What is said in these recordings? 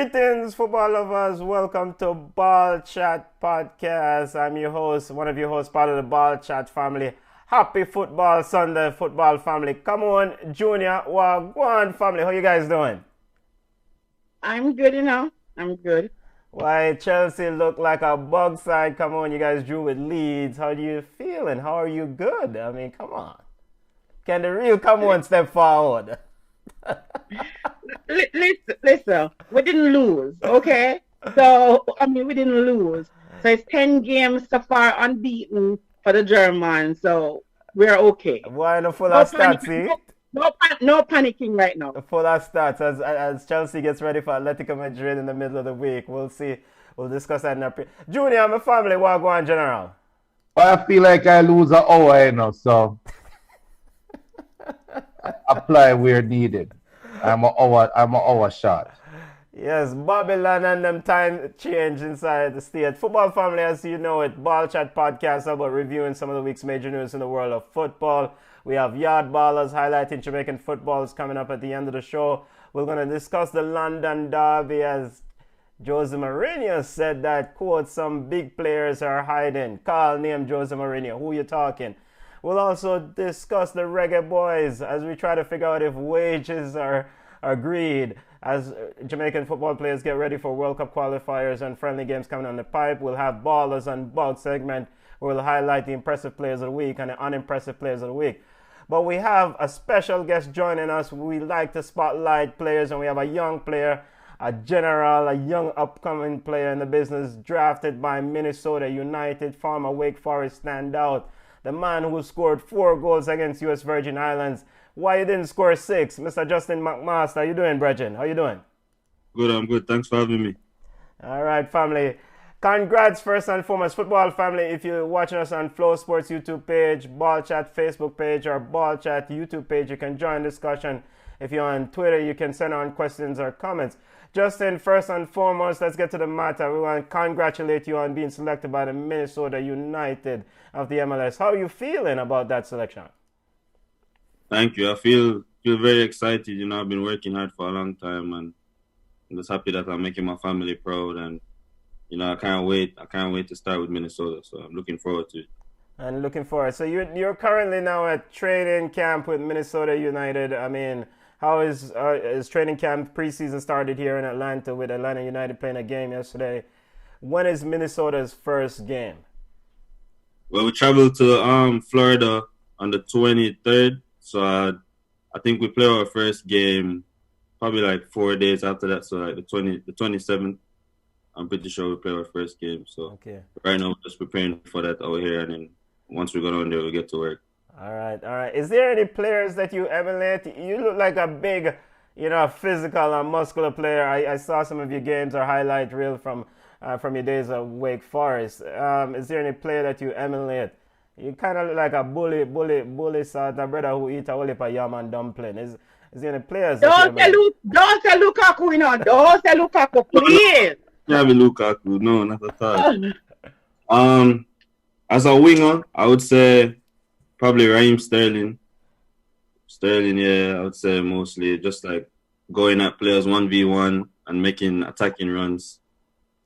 Greetings, football lovers. Welcome to Ball Chat Podcast. I'm your host, one of your hosts, part of the Ball Chat family. Happy Football Sunday, football family. Come on, Junior, Wagwan family. How you guys doing? I'm good, I'm good. Why, Chelsea look like a bug side. Come on, you guys drew with Leeds. How do you feeling? How are you good? I mean, come on. Can the real come on step forward? Listen, we didn't lose, okay? So, we didn't lose. So it's 10 games so far unbeaten for the Germans, so we're okay. Why no full No of panic, stats, see? no panicking right now. Full of stats as Chelsea gets ready for Atletico Madrid in the middle of the week. We'll see. We'll discuss that in our Junior, my family, Wagwan General. I feel like I lose an hour, so apply where needed. I'm an hour short. Yes, Babylon and them time change inside the state. Football family, as you know it, Ball Chat Podcast about reviewing some of the week's major news in the world of football. We have Yard Ballers highlighting Jamaican footballs coming up at the end of the show. We're going to discuss the London Derby as Jose Mourinho said that, quote, some big players are hiding. Call name Jose Mourinho. Who you talking? We'll also discuss the Reggae Boyz as we try to figure out if wages are agreed as Jamaican football players get ready for World Cup qualifiers and friendly games coming on the pipe. We'll have Ballers and Bugs segment where we'll highlight the impressive players of the week and the unimpressive players of the week. But we have a special guest joining us. We like to spotlight players, and we have a young player, a general, a young upcoming player in the business, drafted by Minnesota United, former Wake Forest standout. The man who scored 4 goals against U.S. Virgin Islands. Why you didn't score 6? Mr. Justin McMaster, how you doing, Brethren? How you doing? Good, I'm good. Thanks for having me. All right, family. Congrats, first and foremost, football family. If you're watching us on FlowSports YouTube page, Ball Chat Facebook page, or Ball Chat YouTube page, you can join discussion. If you're on Twitter, you can send on questions or comments. Justin, first and foremost, let's get to the matter. We want to congratulate you on being selected by the Minnesota United of the MLS. How are you feeling about that selection? Thank you. I feel very excited. I've been working hard for a long time, and I'm just happy that I'm making my family proud. And I can't wait. I can't wait to start with Minnesota. So I'm looking forward to it. And looking forward. So you're currently now at training camp with Minnesota United. I mean, how is training camp? Preseason started here in Atlanta with Atlanta United playing a game yesterday. When is Minnesota's first game? Well, we traveled to Florida on the 23rd. So I think we play our first game probably like 4 days after that. So like the 27th, I'm pretty sure we play our first game. So okay. Right now we're just preparing for that over here, and then once we go down there, we get to work. All right. Is there any players that you emulate? You look like a big, physical and muscular player. I saw some of your games or highlight reel from your days at Wake Forest. Is there any player that you emulate? You kind of look like a bully sort of brother who eat a whole heap of yam and dumpling. Is there any players? Don't say Lukaku, Don't say Lukaku, please. Yeah, Lukaku. No, not at all. As a winger, I would say probably Raheem Sterling. Yeah, I would say mostly just like going at players 1v1 and making attacking runs.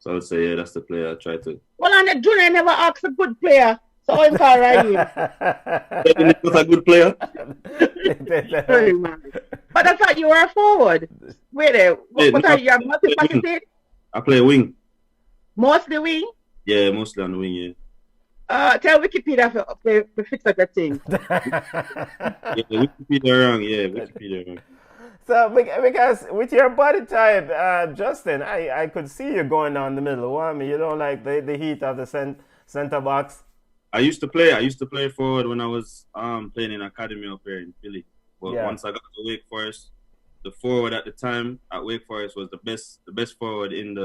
So I would say, yeah, that's the player I try to. Well, and the junior never asked a good player. So I'm called Raheem. Sterling was a good player. But I thought you were a forward. Wait there. What are you? Multifaceted? I play wing. Mostly wing? Yeah, mostly on the wing, yeah. Tell Wikipedia to fix up that thing. Yeah, Wikipedia wrong. So, because with your body type, Justin, I could see you going down the middle. I mean, you don't like the heat of the center box. I used to play forward when I was playing in academy up here in Philly. But once I got to Wake Forest, the forward at the time at Wake Forest was the best forward in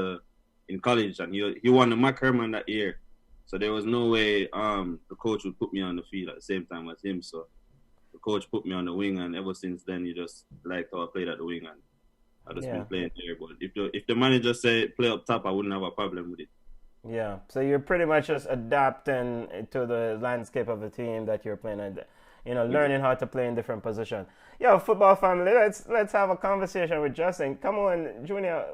college, and he won the Mac Herman that year. So there was no way the coach would put me on the field at the same time as him. So the coach put me on the wing, and ever since then he just liked how I played at the wing, and I just been playing there. But if the manager said play up top, I wouldn't have a problem with it. Yeah, so you're pretty much just adapting to the landscape of the team that you're playing at. learning how to play in different positions. Yo, football family, let's have a conversation with Justin. Come on, Junior,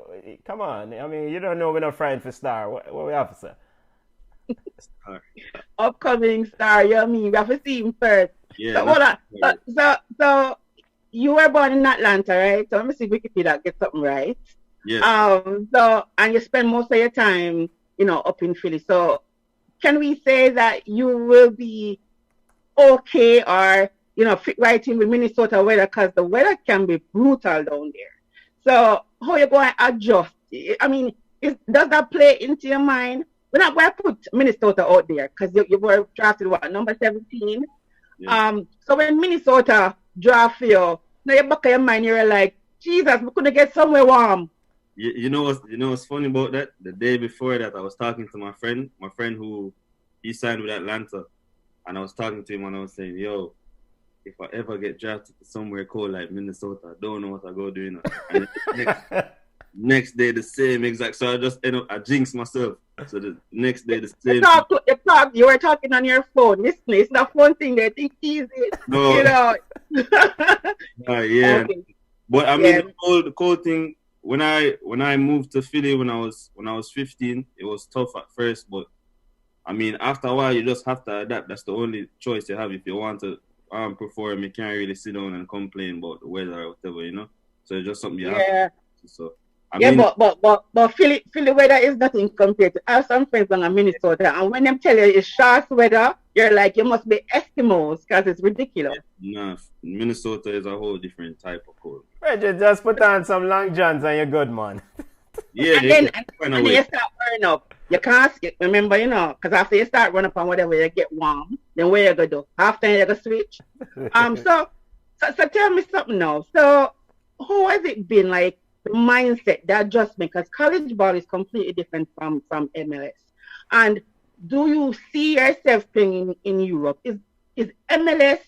come on. I mean, you don't know we're not friend for star. What we have to say? Upcoming star, you know what I mean? We have to see him first. Yeah. So hold on. So you were born in Atlanta, right? So let me see if Wikipedia get something right. Yes. So and you spend most of your time, up in Philly. So can we say that you will be okay or fit right in with Minnesota weather, because the weather can be brutal down there. So how you going to adjust? I mean, does that play into your mind? We're not going to put Minnesota out there because you were drafted number 17. Yeah. So when Minnesota draft you, now you back of your mind, you're like, Jesus, we couldn't get somewhere warm. You know what's funny about that? The day before that, I was talking to my friend who he signed with Atlanta, and I was talking to him and I was saying, yo, if I ever get drafted to somewhere cold like Minnesota, I don't know what I go doing. And next day, the same exact. So I just I jinxed myself. So the next day, the same. You were talking on your phone. Listen, it's not one thing they think easy. No. Yeah. Okay. But I mean, the cold thing. When I moved to Philly when I was 15, it was tough at first, but I mean, after a while, you just have to adapt. That's the only choice you have if you want to perform. You can't really sit down and complain about the weather or whatever, So it's just something you have to do. So, I mean, but Philly weather is nothing compared to. I have some friends in Minnesota, and when them tell you it's short weather, you're like, you must be Eskimos because it's ridiculous. Nah, Minnesota is a whole different type of cold. Reggie, just put on some long johns and you're good, man. Yeah, and then you start burning up. You can't skip, remember, because after you start running up on whatever, you get warm. Then where you go do? Half time you go switch. So tell me something now. So how has it been, like, the mindset, the adjustment? Because college ball is completely different from MLS. And do you see yourself playing in Europe? Is MLS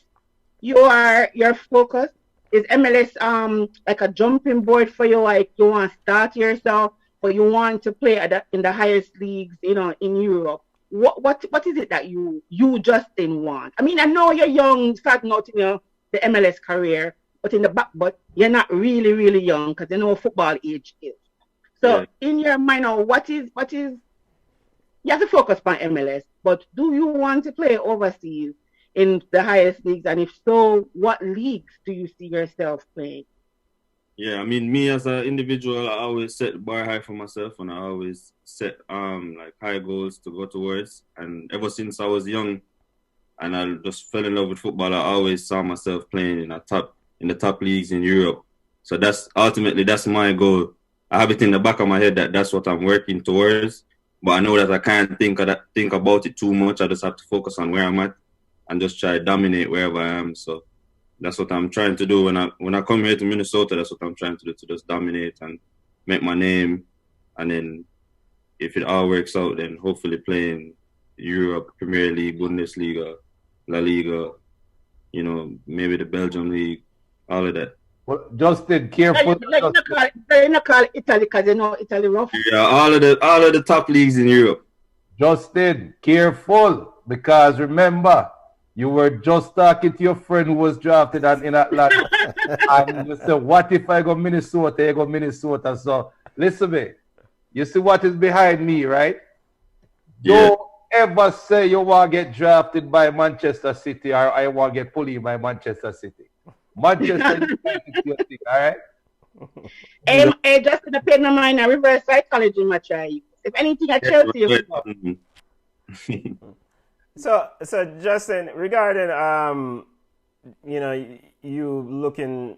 your focus? Is MLS like a jumping board for you? Like you want to start yourself, or you want to play in the highest leagues, in Europe? What is it that you Justin want? I mean, I know you're young, starting out in the MLS career, but but you're not really, really young because you know football age is. So in your mind now, what is you have to focus on MLS, but do you want to play overseas in the highest leagues? And if so, what leagues do you see yourself playing? Yeah, I mean, me as an individual, I always set the bar high for myself, and I always set like high goals to go towards. And ever since I was young, and I just fell in love with football, I always saw myself playing in the top leagues in Europe. So that's my goal. I have it in the back of my head that's what I'm working towards. But I know that I can't think about it too much. I just have to focus on where I'm at and just try to dominate wherever I am. So that's what I'm trying to do. When I come here to Minnesota, that's what I'm trying to do, to just dominate and make my name. And then if it all works out, then hopefully play in Europe, Premier League, Bundesliga, La Liga, maybe the Belgium League, all of that. Well, Justin, careful. You're not call Italy because Italy rough. Yeah, all of the top leagues in Europe. Justin, careful, because remember, you were just talking to your friend who was drafted in Atlanta, and you said, "What if I go Minnesota? I go Minnesota." So listen to me. You see what is behind me, right? Yeah. Don't ever say you want to get drafted by Manchester City or I want to get bullied by Manchester City. Manchester United, all right? Hey, just in the pen of mine, a reverse psychology match. If anything, I Chelsea. So Justin, regarding you looking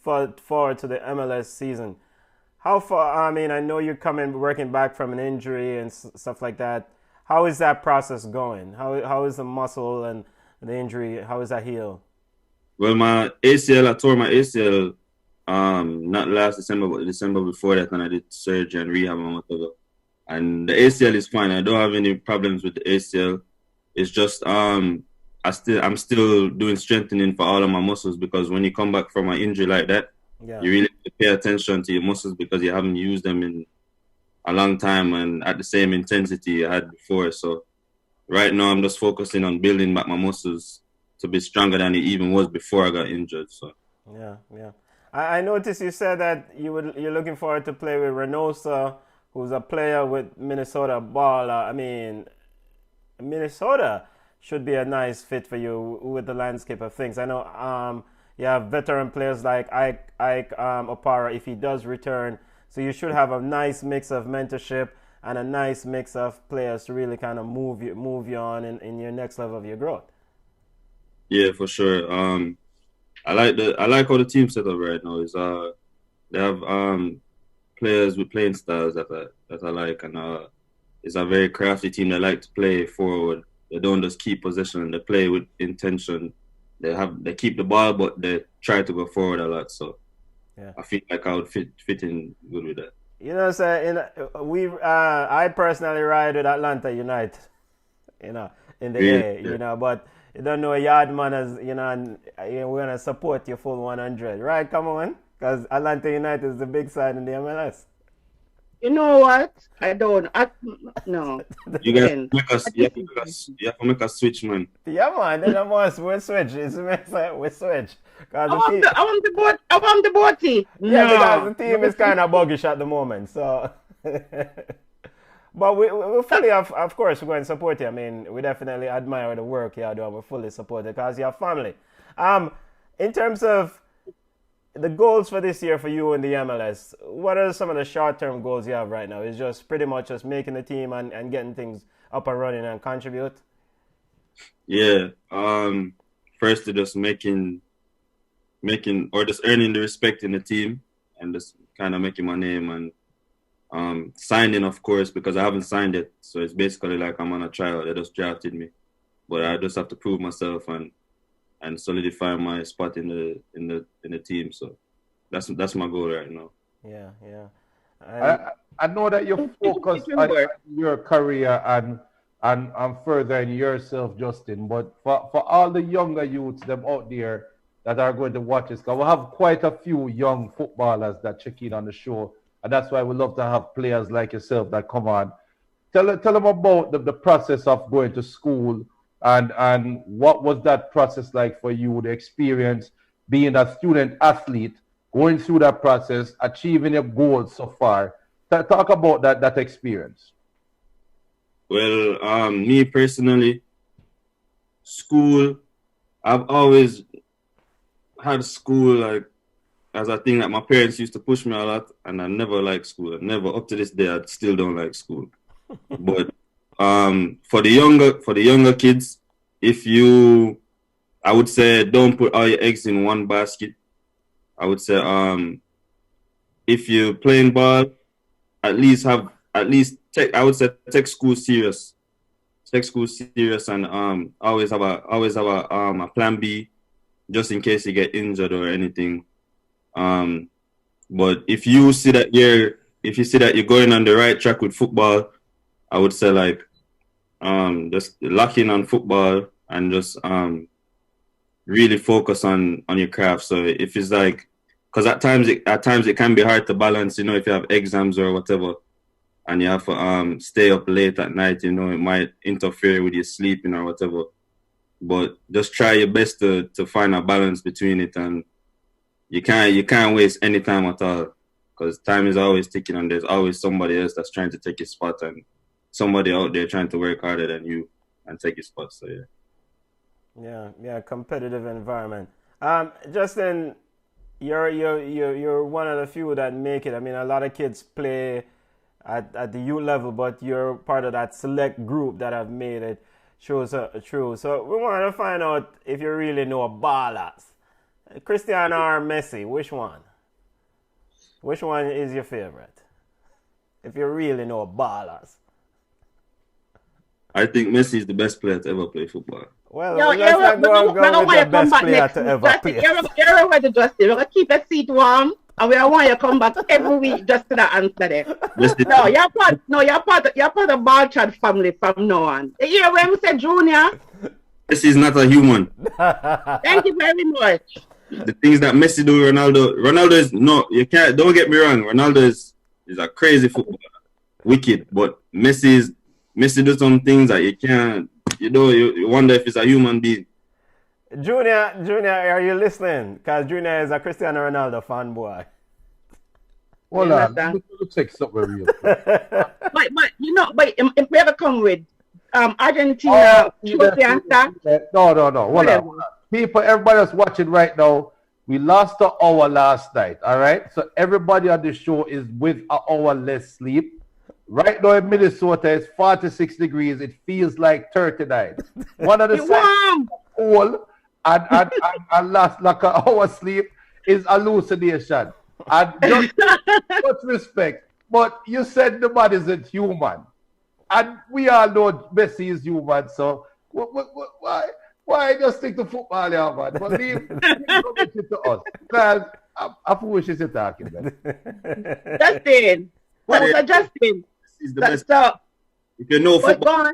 forward to the MLS season, how far? I mean, I know you're working back from an injury and stuff like that. How is that process going? How is the muscle and the injury? How is that healed? Well, I tore my ACL not last December, but the December before that, and I did surgery and rehab and whatever. And the ACL is fine. I don't have any problems with the ACL. It's just I'm still doing strengthening for all of my muscles, because when you come back from an injury like that, you really have to pay attention to your muscles because you haven't used them in a long time and at the same intensity you had before. So right now I'm just focusing on building back my muscles be stronger than it even was before I got injured. So yeah. I noticed you said that you're looking forward to play with Reynoso, who's a player with Minnesota ball. I mean, Minnesota should be a nice fit for you with the landscape of things. I know you have veteran players like Ike Opara if he does return. So you should have a nice mix of mentorship and a nice mix of players to really kind of move you on in your next level of your growth. Yeah, for sure. I like how the team set up right now. Is they have players with playing styles that I like, and it's a very crafty team that like to play forward. They don't just keep possession; they play with intention. They keep the ball, but they try to go forward a lot. So yeah. I feel like I would fit in good with that. You know, sir, I personally ride with Atlanta United, in the A, but you don't know Yardman as, and we're going to support you full 100. Right, come on? Because Atlanta United is the big side in the MLS. You know what? No. You have to make a switch, man. Yeah, man. Then we'll switch. We switch. I want the boaty. Yeah, because the team is kind of buggish at the moment. So, but we fully, of course, we're going to support you. I mean, we definitely admire the work you're doing. We fully support it because you're family. In terms of the goals for this year for you in the MLS, what are some of the short-term goals you have right now? Is just pretty much just making the team and getting things up and running and contribute? Yeah. First, just making or just earning the respect in the team and just kind of making my name and signing, of course, because I haven't signed it. So it's basically like I'm on a trial. They just drafted me, but I just have to prove myself and solidify my spot in the team. So that's my goal right now. Yeah. I know that you're focused on your career and furthering yourself, Justin. But for all the younger youths them out there that are going to watch this, because we have quite a few young footballers that check in on the show, and that's why we love to have players like yourself that come on. Tell them about the process of going to school. And what was that process like for you, the experience being a student athlete, going through that process, achieving your goals so far? Talk about that experience. Well, me personally, school, I've always had school like as a thing that my parents used to push me a lot, and I never liked school. Up to this day, I still don't like school. But for the younger kids, I would say don't put all your eggs in one basket. I would say if you're playing ball, take school serious. Take school serious and always have a plan B just in case you get injured or anything. But if you see that you're going on the right track with football, I would say like just lock in on football and just really focus on your craft. So if it's like, because at times it can be hard to balance, if you have exams or whatever, and you have to stay up late at night, it might interfere with your sleeping or whatever. But just try your best to find a balance between it, and you can't waste any time at all, because time is always ticking and there's always somebody else that's trying to take your spot and somebody out there trying to work harder than you and take your spot. So yeah, competitive environment. Justin, you're one of the few that make it. I mean, a lot of kids play at the youth level, but you're part of that select group that have made it true. So we want to find out if you really know ballers. Cristiano or Messi, which one? Which one is your favorite? If you really know ballers. I think Messi is the best player to ever play football. Well, let's not go with the best player to ever play. You're ready, Justin. We're going to keep the seat warm, and we want you to come back every week just to the answer there. You're part of Ball Chat family from now on. You hear when we say Junior? Messi is not a human. Thank you very much. The things that Messi do, Ronaldo is don't get me wrong, Ronaldo is a crazy footballer, wicked, but Messi does some things that you can't, you wonder if he's a human being. Junior, are you listening? Because Junior is a Cristiano Ronaldo fanboy. Hold on, let me check something real quick. but if we ever come with Argentina, No. Hold on. People, everybody that's watching right now, we lost an hour last night, all right? So everybody on the show is with an hour less sleep. Right now in Minnesota, it's 46 degrees. It feels like 39. One of the sides cold and last like an hour sleep is hallucination. And just much respect, but you said the man isn't human. And we all know Messi is human, so why just stick to football, yeah, man? But leave it to us. Because I foolish is talking, man. Justin. What was Justin? He's the best. So, if you know football.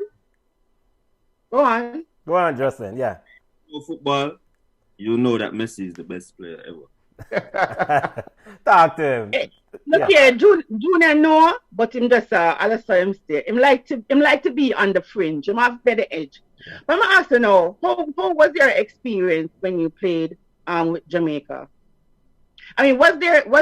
Go on. Go on, Justin, yeah. If you know football, you know that Messi is the best player ever. Talk to him. Look here, Junior no, but him just I saw him stay. Him like to be on the fringe. Him have better edge. Yeah. But I'm asking now, how was your experience when you played with Jamaica? I mean, was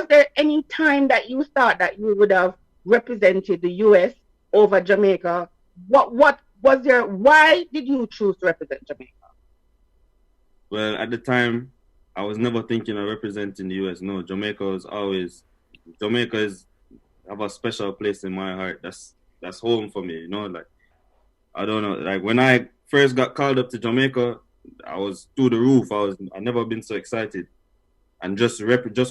there any time that you thought that you would have represented the US over Jamaica? What was there? Why did you choose to represent Jamaica? Well, at the time, I was never thinking of representing the US. No, Jamaica have a special place in my heart. That's home for me, you know. Like, I don't know. Like, when I first got called up to Jamaica, I was through the roof. I never been so excited. And just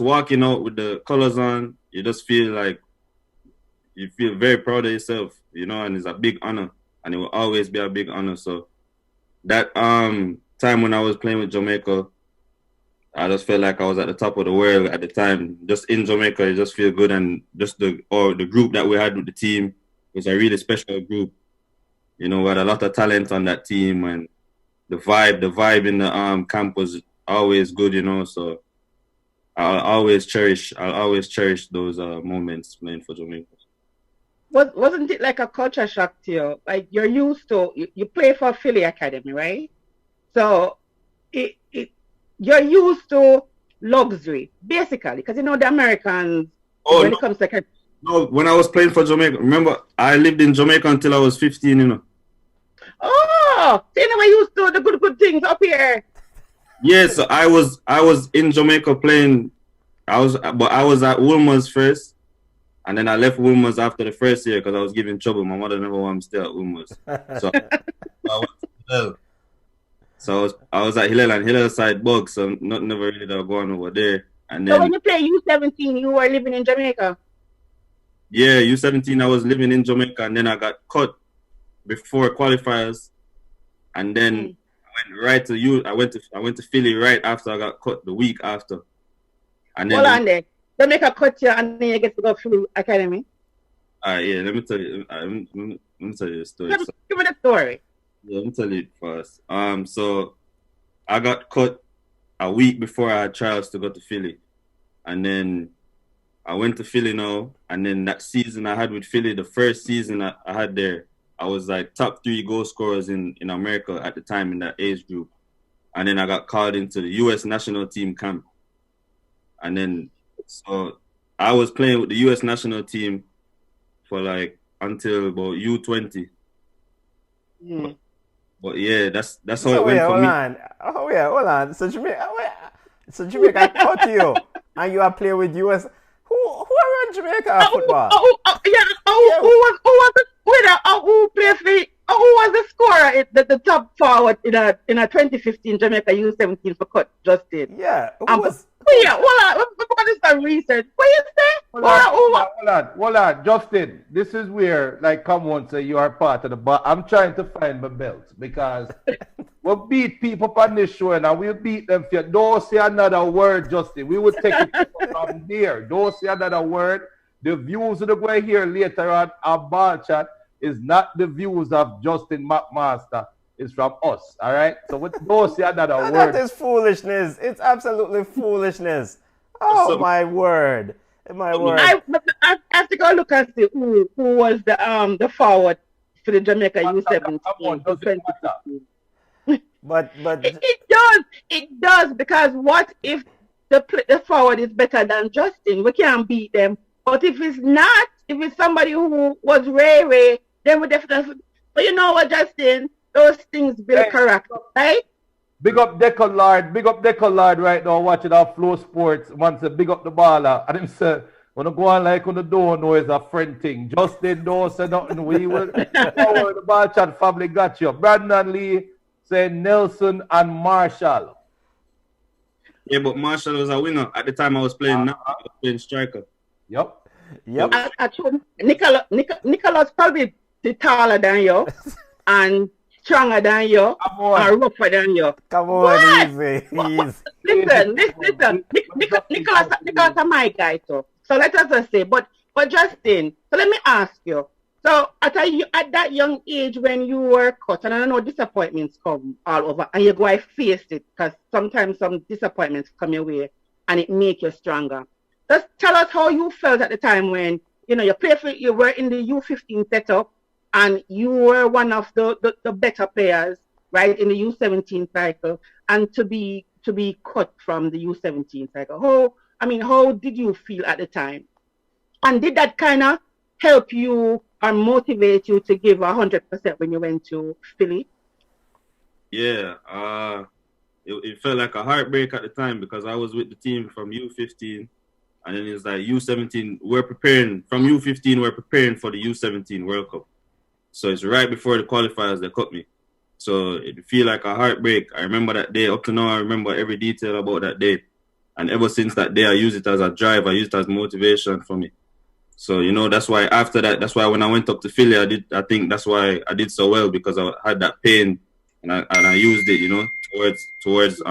walking out with the colors on, you just feel like you feel very proud of yourself, you know. And it's a big honor, and it will always be a big honor. So that time when I was playing with Jamaica, I just felt like I was at the top of the world at the time. Just in Jamaica, it just feel good, and just the group that we had with the team was a really special group. You know, we had a lot of talent on that team, and the vibe in the camp was always good. You know, so I'll always cherish those moments playing for Jamaica. Wasn't it like a culture shock to you? Like, you're used to you play for Philly Academy, right? So you're used to luxury, basically, because you know the Americans. It comes to when I was playing for Jamaica, remember I lived in Jamaica until I was 15. You know. Oh, so you never used to the good things up here. Yes, so I was in Jamaica playing. I was at Wilmer's first, and then I left Wilmer's after the first year because I was giving trouble. My mother never wanted me to stay at Wilmer's, so I went to Hillel. So I was at Hillel and Hillel side bug, so nothing never really that going over there. And then, so when you play U17, you were living in Jamaica. Yeah, U17, I was living in Jamaica, and then I got cut before qualifiers, and then I went right to you. I went to Philly right after I got cut the week after. And then hold on there. Jamaica cut you, and then you get to go through academy. Yeah. Let me tell you. Let me tell you the story. Give me the story. Yeah, let me tell you it first. So I got cut a week before I had trials to go to Philly, and then I went to Philly now, and then that season I had with Philly, the first season I had there, I was like top 3 goal scorers in America at the time in that age group. And then I got called into the U.S. national team camp. And then, so I was playing with the U.S. national team for like until about U20. Mm. But yeah, that's how it went for me. Hold on. So Jamaica cut you, and you are playing with U.S. Who around Jamaica football? Who played for? Who was the scorer? The top forward in a 2015 Jamaica U17 for cut, Justin. Yeah. Hold on. We're do some research. What you say? Hold on, Justin. This is where, like, come on, say you are part of the. But I'm trying to find my belt because we'll beat people on this show, and we'll beat them. If you don't say another word, Justin, we will take it from there. Don't say another word. The views that we're here later on our bar chat is not the views of Justin McMaster. It's from us, all right? So don't say another word. That is foolishness. It's absolutely foolishness. Oh, my word. My word. I have to go look and see who was the forward for the Jamaica U17. But it does because what if the forward is better than Justin? We can't beat them. But if it's not, if it's somebody who was Ray, then we definitely. But you know what, Justin? Those things build character, right? Big up Decolard right now watching our FlowSports. Once a big up the baller. And him say, when I go on like on the door, know it's a friend thing. Justin don't say nothing. We will the ball chat family got you. Brandon Lee saying Nelson and Marshall. Yeah, but Marshall was a winger. At the time I was playing now, I was playing striker. Yep. Nicholas probably taller than you and stronger than you and rougher than you. Come on, easy. Listen. Nicholas is my guy too. So let us just say, but Justin, so let me ask you. So at that young age when you were cut, and I know disappointments come all over, and you go and face it because sometimes some disappointments come your way and it make you stronger. Just tell us how you felt at the time when you were in the U15 setup and you were one of the better players, right, in the U17 cycle, and to be cut from the U17 cycle. How did you feel at the time? And did that kind of help you or motivate you to give 100% when you went to Philly? Yeah, it felt like a heartbreak at the time because I was with the team from U15, and then it's like U17. We're preparing from U15. We're preparing for the U17 World Cup. So it's right before the qualifiers they cut me. So it feel like a heartbreak. I remember that day. Up to now, I remember every detail about that day. And ever since that day, I use it as a drive. I use it as motivation for me. So, that's why after that, that's why when I went up to Philly, I think that's why I did so well because I had that pain and I used it, towards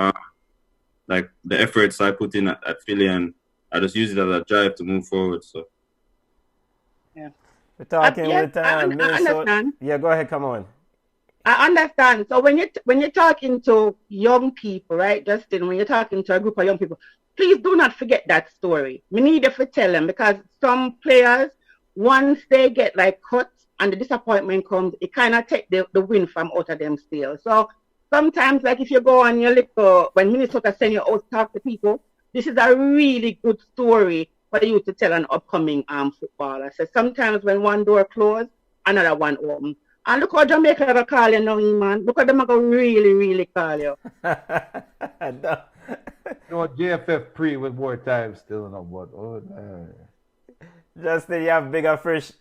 like the efforts I put in at Philly, and I just use it as a drive to move forward. So. Yeah. We're talking with I understand. Yeah, go ahead, come on. I understand. So when you're talking to young people, right, Justin, when you're talking to a group of young people, please do not forget that story. We need to tell them because some players, once they get like cut and the disappointment comes, it kind of take the win from out of them still. So sometimes, like if you go on your when Minnesota send you out to talk to people, this is a really good story for you to tell an upcoming footballer. So sometimes when one door closed, another one open. And look how Jamaica are call you now, man. Look how them are going to really, really call you. JFF pre with more time still no, but Justin, you have bigger fish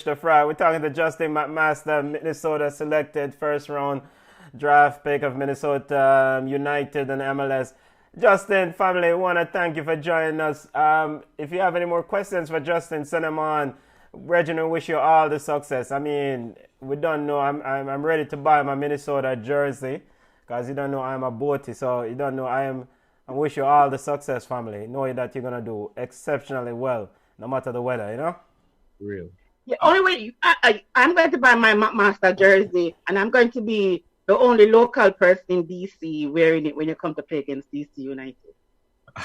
to fry. We're talking to Justin McMaster, Minnesota selected first round draft pick of Minnesota United and MLS. Justin, family, we want to thank you for joining us. If you have any more questions for Justin, send them on. Reginald, wish you all the success. We don't know. I'm ready to buy my Minnesota jersey because you don't know I'm a boaty, so you don't know I wish you all the success, family. Knowing that you're gonna do exceptionally well, no matter the weather. Real. Yeah, only way I'm going to buy my McMaster jersey, and I'm going to be the only local person in DC wearing it when you come to play against DC United.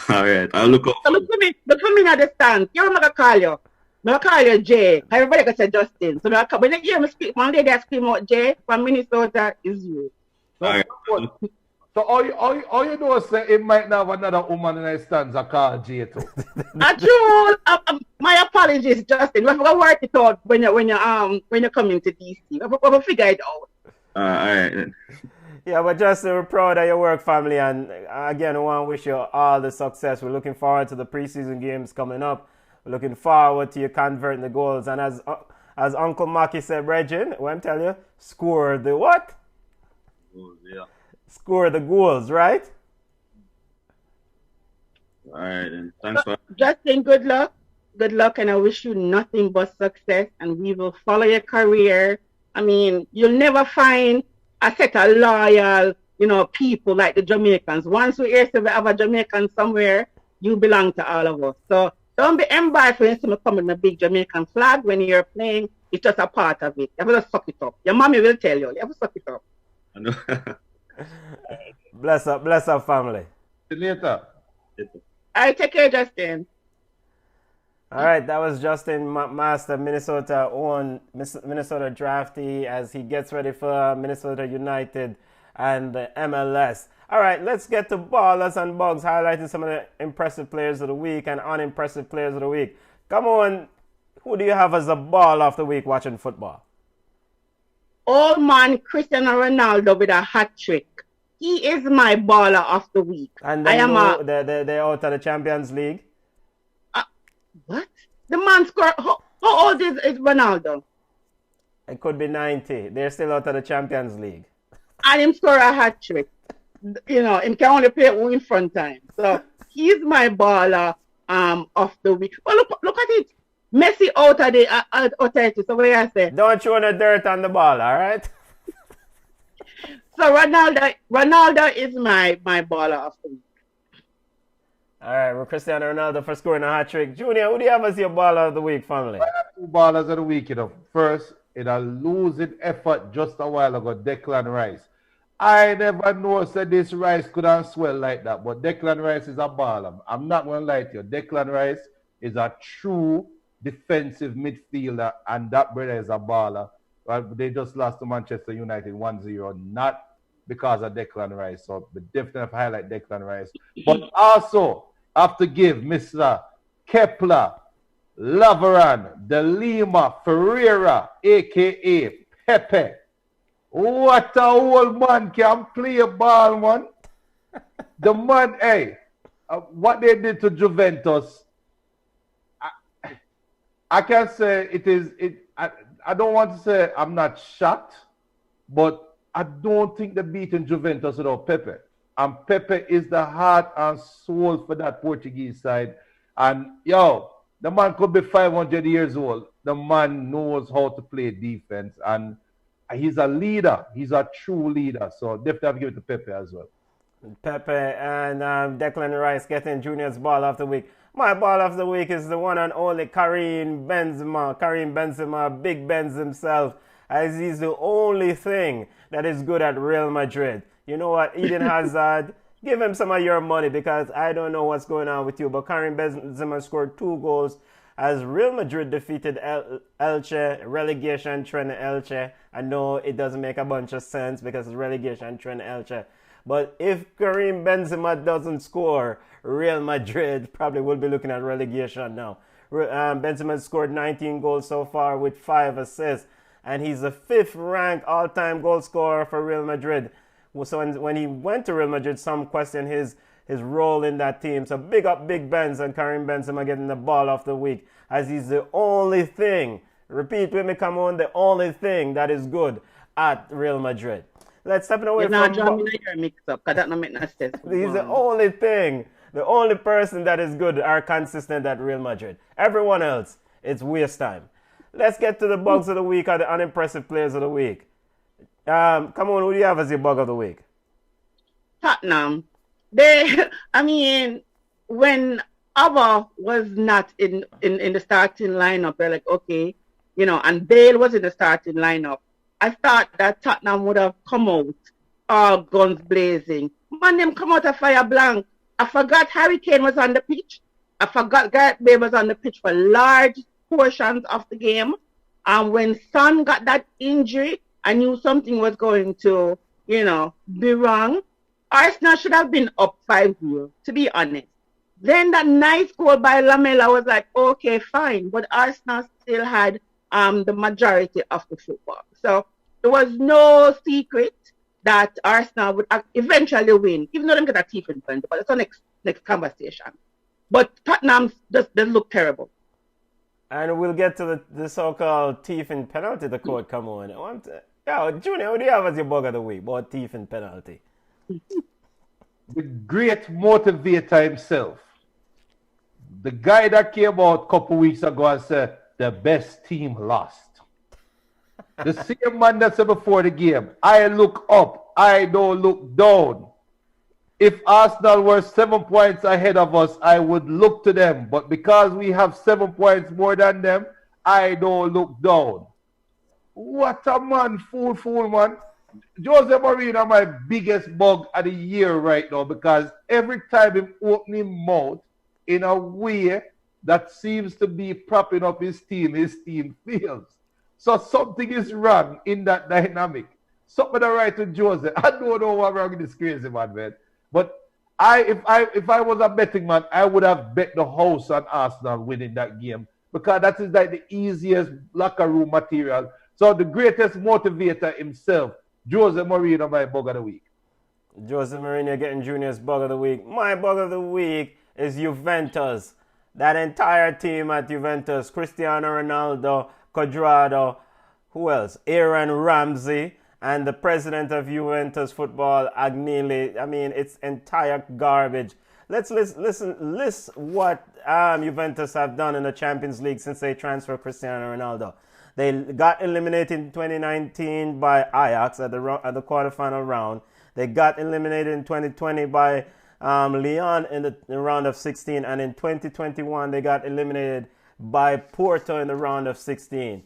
All right, I'll look up. So look for me in the stand. You're gonna call you. I call you Jay. Everybody can say Justin. So when you hear me speak, one day they scream out Jay from Minnesota is you. So all you know is say it might not have another woman in the stands I call Jay too. My apologies, Justin. We're gonna work it out when you come into DC. We'll figure it out. All right then. Yeah, but Justin, we're proud of your work, family, and again, I want to wish you all the success. We're looking forward to the preseason games coming up. We're looking forward to you converting the goals. And as Uncle Mackie said, Regin, what I'm telling you, score the what? Yeah. Score the goals, right? All right, then. Thanks for Justin, good luck. Good luck, and I wish you nothing but success, and we will follow your career. You'll never find a set of loyal, people like the Jamaicans. Once we hear we have a Jamaican somewhere, you belong to all of us. So don't be embarrassed when you see me come with a big Jamaican flag when you're playing. It's just a part of it. You have to suck it up. Your mommy will tell you. You have to suck it up. I know. Bless up, family. See you later. All right, take care, Justin. All right, that was Justin McMaster, Minnesota draftee, as he gets ready for Minnesota United and the MLS. All right, let's get to Ballers and Bugs, highlighting some of the impressive players of the week and unimpressive players of the week. Come on, who do you have as a ball of the week watching football? Old man Cristiano Ronaldo with a hat trick. He is my baller of the week. And they're out of the Champions League. What? The man scored. How old is Ronaldo? It could be 90. They're still out of the Champions League. And him score a hat trick. You know, him can only play one front time. So he's my baller of the week. Well, look at it. Messi out of the so what do I say? Don't throw no dirt on the ball, all right? So Ronaldo is my baller of the week. All right, well, Cristiano Ronaldo for scoring a hat trick. Junior, who do you have as your baller of the week, family? Two ballers of the week, First, in a losing effort just a while ago, Declan Rice. I never know said this Rice couldn't swell like that, but Declan Rice is a baller. I'm not going to lie to you. Declan Rice is a true defensive midfielder, and that brother is a baller. They just lost to Manchester United 1-0, not because of Declan Rice. So we definitely have to highlight Declan Rice. But also have to give Mr. Kepler, Lavaran, De Lima, Ferreira, a.k.a. Pepe. What a old man can play a ball, man. The man, hey, what they did to Juventus, I can say I don't want to say I'm not shocked, but I don't think they're beating Juventus without Pepe. And Pepe is the heart and soul for that Portuguese side. And, the man could be 500 years old. The man knows how to play defense. And he's a leader. He's a true leader. So definitely have to give it to Pepe as well. Pepe and Declan Rice getting Junior's ball of the week. My ball of the week is the one and only Karim Benzema. Karim Benzema, Big Benz himself, as he's the only thing that is good at Real Madrid. You know what, Eden Hazard, give him some of your money because I don't know what's going on with you. But Karim Benzema scored 2 goals as Real Madrid defeated Elche, relegation trend Elche. I know it doesn't make a bunch of sense because it's relegation trend Elche. But if Karim Benzema doesn't score, Real Madrid probably will be looking at relegation now. Benzema scored 19 goals so far with 5 assists. And he's the 5th ranked all-time goal scorer for Real Madrid. So when he went to Real Madrid, some questioned his role in that team. So big up Big Benz and Karim Benzema getting the ball of the week, as he's the only thing, repeat with me, come on, the only thing that is good at Real Madrid. Let's step away from... your mix-up, because that don't make no sense. He's the only thing, the only person that is good or consistent at Real Madrid. Everyone else, it's waste time. Let's get to the bugs of the week or the unimpressive players of the week. Come on, who do you have as your bug of the week? Tottenham. When Ava was not in the starting lineup, they're like, okay, and Bale was in the starting lineup. I thought that Tottenham would have come out all guns blazing. Man, them come out of fire blank. I forgot Harry Kane was on the pitch. I forgot Gareth Bale was on the pitch for large portions of the game. And when Son got that injury, I knew something was going to, be wrong. Arsenal should have been up 5-0, to be honest. Then that nice goal by Lamela was like, okay, fine. But Arsenal still had the majority of the football. So there was no secret that Arsenal would eventually win, even though they get a teeth in front. But it's a next conversation. But Tottenham just look terrible. And we'll get to the so-called thief in penalty the court come on. Junior, what do you have as your bug of the week about thief in penalty? The great motivator himself. The guy that came out a couple weeks ago and said, the best team lost. The same man that said before the game, I look up, I don't look down. If Arsenal were 7 points ahead of us, I would look to them. But because we have 7 points more than them, I don't look down. What a man, fool, man. Jose Mourinho my biggest bug of the year right now, because every time he opens his mouth in a way that seems to be propping up his team fails. So something is wrong in that dynamic. something I right with Jose. I don't know what wrong with this crazy man. But if I was a betting man, I would have bet the house on Arsenal winning that game because that is like the easiest locker room material. So the greatest motivator himself, Jose Mourinho, my bug of the week. Jose Mourinho getting Junior's bug of the week. My bug of the week is Juventus. That entire team at Juventus, Cristiano Ronaldo, Cuadrado, who else? Aaron Ramsey, and the president of Juventus Football, Agnelli. I mean, it's entire garbage. Let's list what Juventus have done in the Champions League since they transferred Cristiano Ronaldo. They got eliminated in 2019 by Ajax at the quarterfinal round. They got eliminated in 2020 by Lyon in the round of 16. And in 2021, they got eliminated by Porto in the round of 16.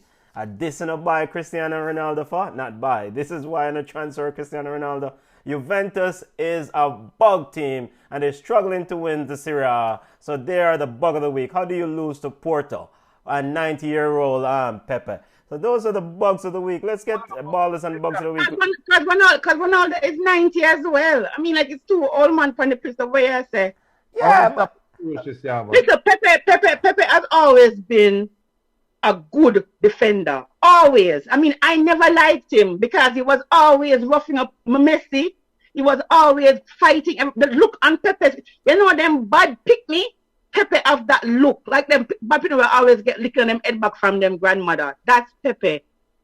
This is not by Cristiano Ronaldo for? Not by. This is why in the transfer of Cristiano Ronaldo. Juventus is a bug team and they're struggling to win the Serie A. So they are the bug of the week. How do you lose to Porto? A 90-year-old Pepe. So those are the bugs of the week. Let's get ballers and bugs of the week. Because Ronaldo is 90 as well. I mean, like it's too old man from the piece of where I say. Yeah, but listen, Pepe has always been a good defender. Always. I mean, I never liked him because he was always roughing up Messi. He was always fighting. The look on Pepe, you know, them bad pick me. Pepe have that look. Like them bad people will always get licking them head back from them grandmother. That's Pepe.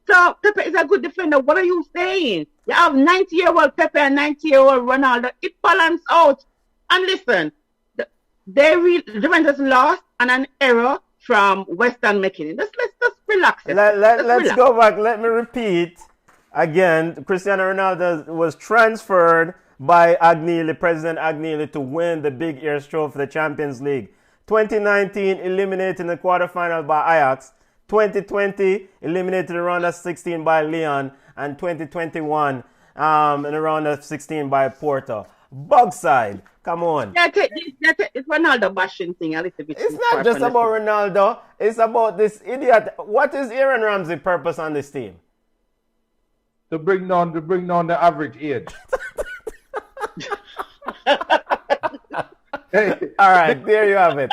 So Pepe is a good defender. What are you saying? You have 90-year-old Pepe and 90-year-old Ronaldo. It balance out. And listen, Juventus lost and an error from Western McKinney. Let's just relax. Let's go back. Let me repeat again. Cristiano Ronaldo was transferred by Agnelli, President Agnelli, to win the Big Ears Trophy for the Champions League. 2019 eliminated in the quarterfinal by Ajax. 2020 eliminated in the round of 16 by Lyon, and 2021 in the round of 16 by Porto. Bug side, come on. It's Ronaldo bashing thing a little bit. It's not just about Ronaldo. It's about this idiot. What is Aaron Ramsey's purpose on this team? To bring down the average age. Hey, all right, there you have it.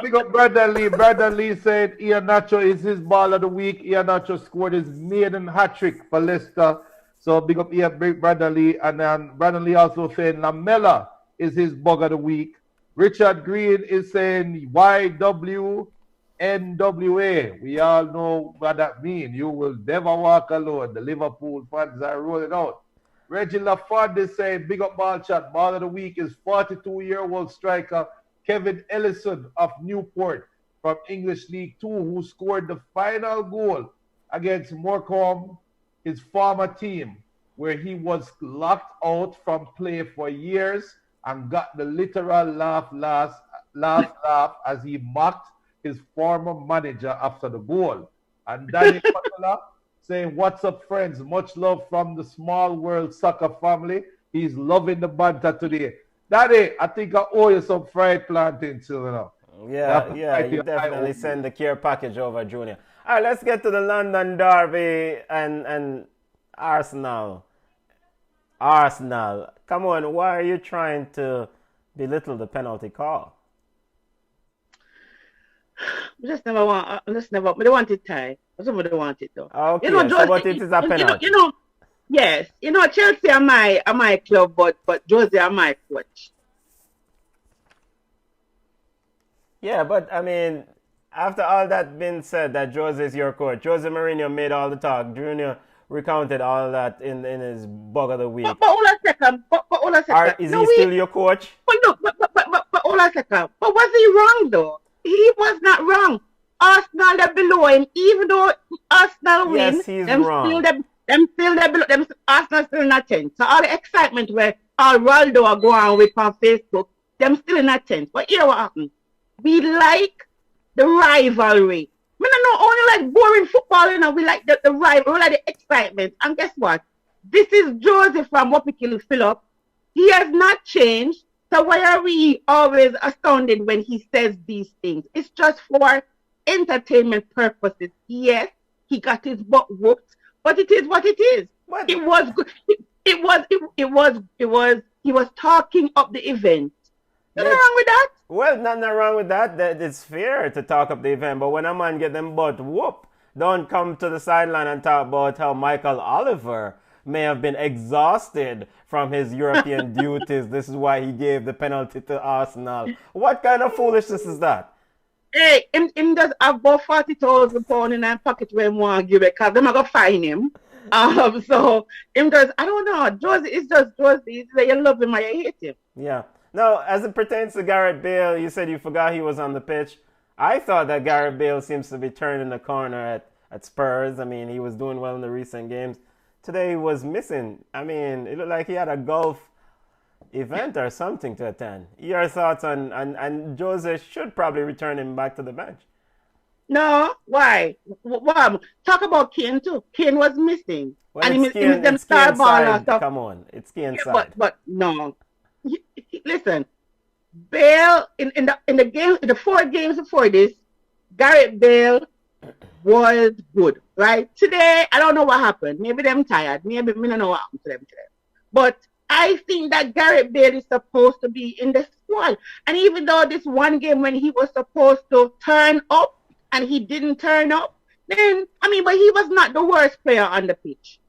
Big up Brandon Lee. Brandon Lee said Iheanacho is his ball of the week. Iheanacho scored his maiden hat-trick for Leicester. So big up Brandon Lee. And then Brandon Lee also saying Lamela is his bug of the week. Richard Green is saying YWNWA. We all know what that means. You will never walk alone. The Liverpool fans are rolling out. Reggie Lafond is saying, big up ball chat. Ball of the week is 42-year-old striker Kevin Ellison of Newport from English League 2, who scored the final goal against Morecambe, his former team, where he was locked out from play for years and got the literal laugh as he mocked his former manager after the goal. And Danny Cutler saying, what's up, friends? Much love from the small world soccer family. He's loving the banter today. Daddy, I think I owe you some fried plantain too, you know. Yeah, you definitely send the care package over, Junior. All right, let's get to the London Derby and Arsenal. Arsenal, come on, why are you trying to belittle the penalty call? We never want it tie. Somebody want it though. Okay, you know, so but it is a penalty. Yes. Chelsea are my club, but Jose are my coach. Yeah, but I mean, after all that being said, that Jose is your coach. Jose Mourinho made all the talk. Junior recounted all that in his bug of the week. But hold a second. Is he still your coach? But hold a second. But was he wrong though? He was not wrong. Arsenal are below him, even though Arsenal win. Yes, he's wrong. Arsenal still not 10. So all the excitement where all Ronaldo are going with on Facebook, them still in a 10. But here what happened? We like the rivalry. We don't only like boring football, we like the rivalry, we like the excitement. And guess what? This is Joseph from Wapikil Phillip. He has not changed. So why are we always astounded when he says these things? It's just for entertainment purposes. Yes, he got his butt whooped, but it is what it is. But it was good. He was talking up the event. Nothing wrong with that. Well, nothing wrong with that. It's fair to talk up the event, but when a man get them butt whoop, don't come to the sideline and talk about how Michael Oliver may have been exhausted from his European duties. This is why he gave the penalty to Arsenal. What kind of foolishness is that? Hey, him does have about £40,000 in his pocket when he want to give it, because they're not going to fine him. So him does, I don't know. Josie is just Josie. It's like you love him or you hate him. Yeah. Now, as it pertains to Gareth Bale, you said you forgot he was on the pitch. I thought that Gareth Bale seems to be turning the corner at Spurs. I mean, he was doing well in the recent games. Today he was missing. I mean, it looked like he had a golf event or something to attend. Your thoughts on and Jose should probably return him back to the bench. No, why? Talk about Kane too. Kane was missing. Well, and it's Kane side. Come on, it's Kane side. But no. Listen, Bale in the 4 games before this, Gareth Bale was good, right? Today, I don't know what happened. Maybe them tired. Maybe I don't know what happened to them today. But I think that Gareth Bale is supposed to be in the squad. And even though this one game when he was supposed to turn up and he didn't turn up, but he was not the worst player on the pitch.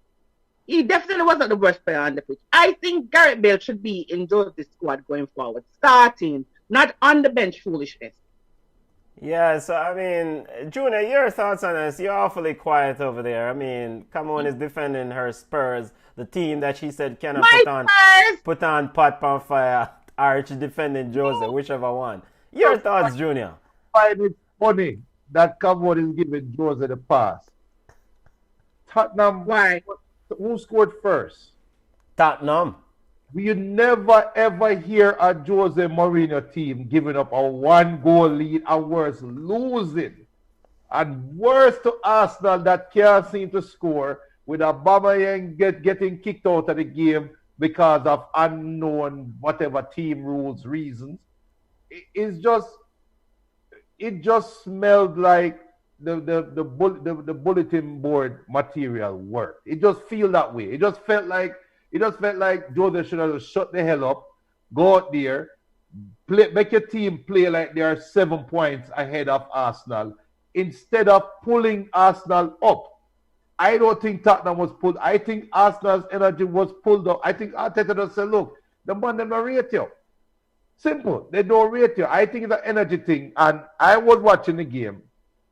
He definitely wasn't the worst player on the pitch. I think Gareth Bale should be in Jose's squad going forward, starting, not on the bench foolishness. Yeah, so Junior, your thoughts on this? You're awfully quiet over there. Come on, is defending her Spurs, the team that she said cannot put on pot on fire, Arch defending Jose, whichever one. Your thoughts, Junior? I find it funny that Cavod is giving Jose the pass. Tottenham, why? Who scored first? Tottenham. You never ever hear a Jose Mourinho team giving up a 1-goal lead and worse, losing. And worse to Arsenal that can't seem to score with Aubameyang getting kicked out of the game because of unknown whatever team rules reasons. It just smelled like the bulletin board material worked. It just feel that way. It just felt like Jose should have shut the hell up, go out there, make your team play like they are 7 points ahead of Arsenal instead of pulling Arsenal up. I don't think Tottenham was pulled. I think Arsenal's energy was pulled up. I think Arteta just said, look, the man them don't rate you. Simple. They don't rate you. I think it's an energy thing. And I was watching the game,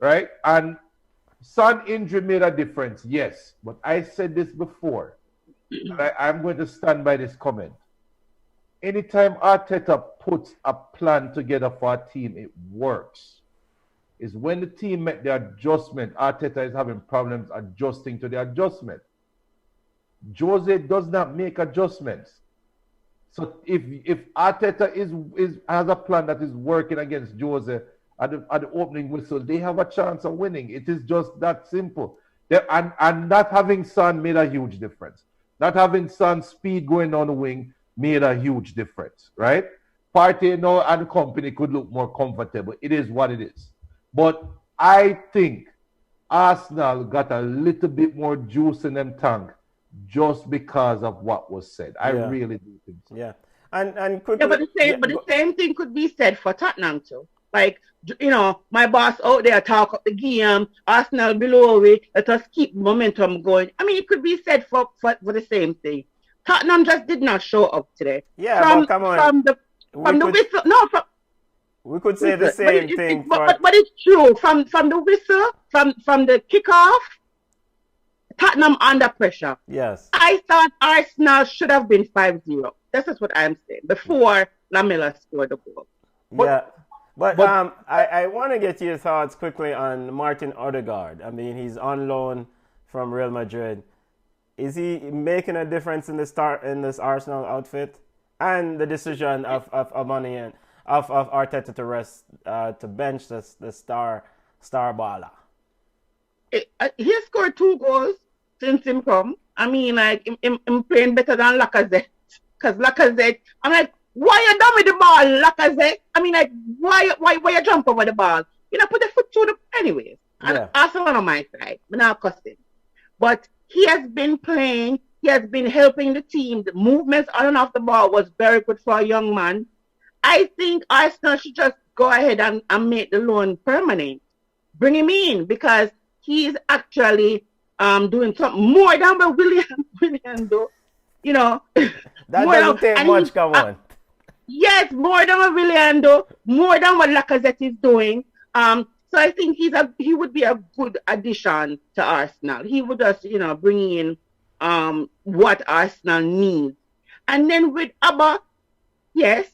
right? And Son injury made a difference, yes. But I said this before. And I'm going to stand by this comment. Anytime Arteta puts a plan together for a team, it works. Is when the team make the adjustment, Arteta is having problems adjusting to the adjustment. Jose does not make adjustments. So if Arteta has a plan that is working against Jose at the opening whistle, they have a chance of winning. It is just that simple. And not having Son made a huge difference. Not having Son's speed going down the wing made a huge difference, right? Partey now and company could look more comfortable. It is what it is. But I think Arsenal got a little bit more juice in them tank just because of what was said. I really do think so. Yeah. And quickly, but the same thing could be said for Tottenham too. Like, my boss out there talk up the game, Arsenal below it, let us keep momentum going. It could be said for the same thing. Tottenham just did not show up today. Yeah, but come on. We could say the same thing. But it's true. From the whistle, from the kickoff, Tottenham under pressure. Yes. I thought Arsenal should have been 5-0. This is what I'm saying. Before Lamela scored the goal. But I want to get your thoughts quickly on Martin Odegaard. He's on loan from Real Madrid. Is he making a difference in this Arsenal outfit? And the decision of Aubameyang, of Arteta to rest to bench the star baller. He scored 2 goals since him come. I'm playing better than Lacazette. Because Lacazette, why you done with the ball, Lacazette? Why you jump over the ball? Put the foot through the anyways. And Arsenal on my side. I'm not cussing. But he has been playing. He has been helping the team. The movements on and off the ball was very good for a young man. I think Arsenal should just go ahead and make the loan permanent. Bring him in because he's actually doing something more than what William do. You know, that doesn't take much. Come on. Yes, more than what William do, more than what Lacazette is doing. So I think he would be a good addition to Arsenal. He would just, bring in what Arsenal needs. And then with Abba, yes,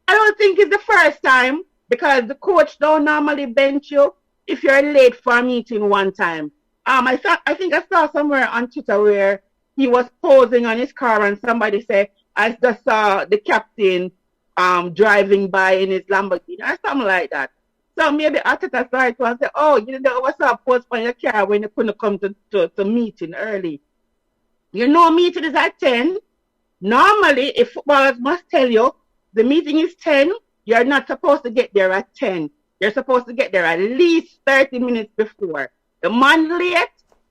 I don't think it's the first time because the coach don't normally bench you if you're late for a meeting one time. I think I saw somewhere on Twitter where he was posing on his car and somebody said, I just saw the captain driving by in his Lamborghini or something like that. So maybe Arteta started to say, oh, what's up, post on your car when you couldn't come to meeting early. Meeting is at 10. Normally, if footballers must tell you, the meeting is 10, you're not supposed to get there at 10. You're supposed to get there at least 30 minutes before. The man late,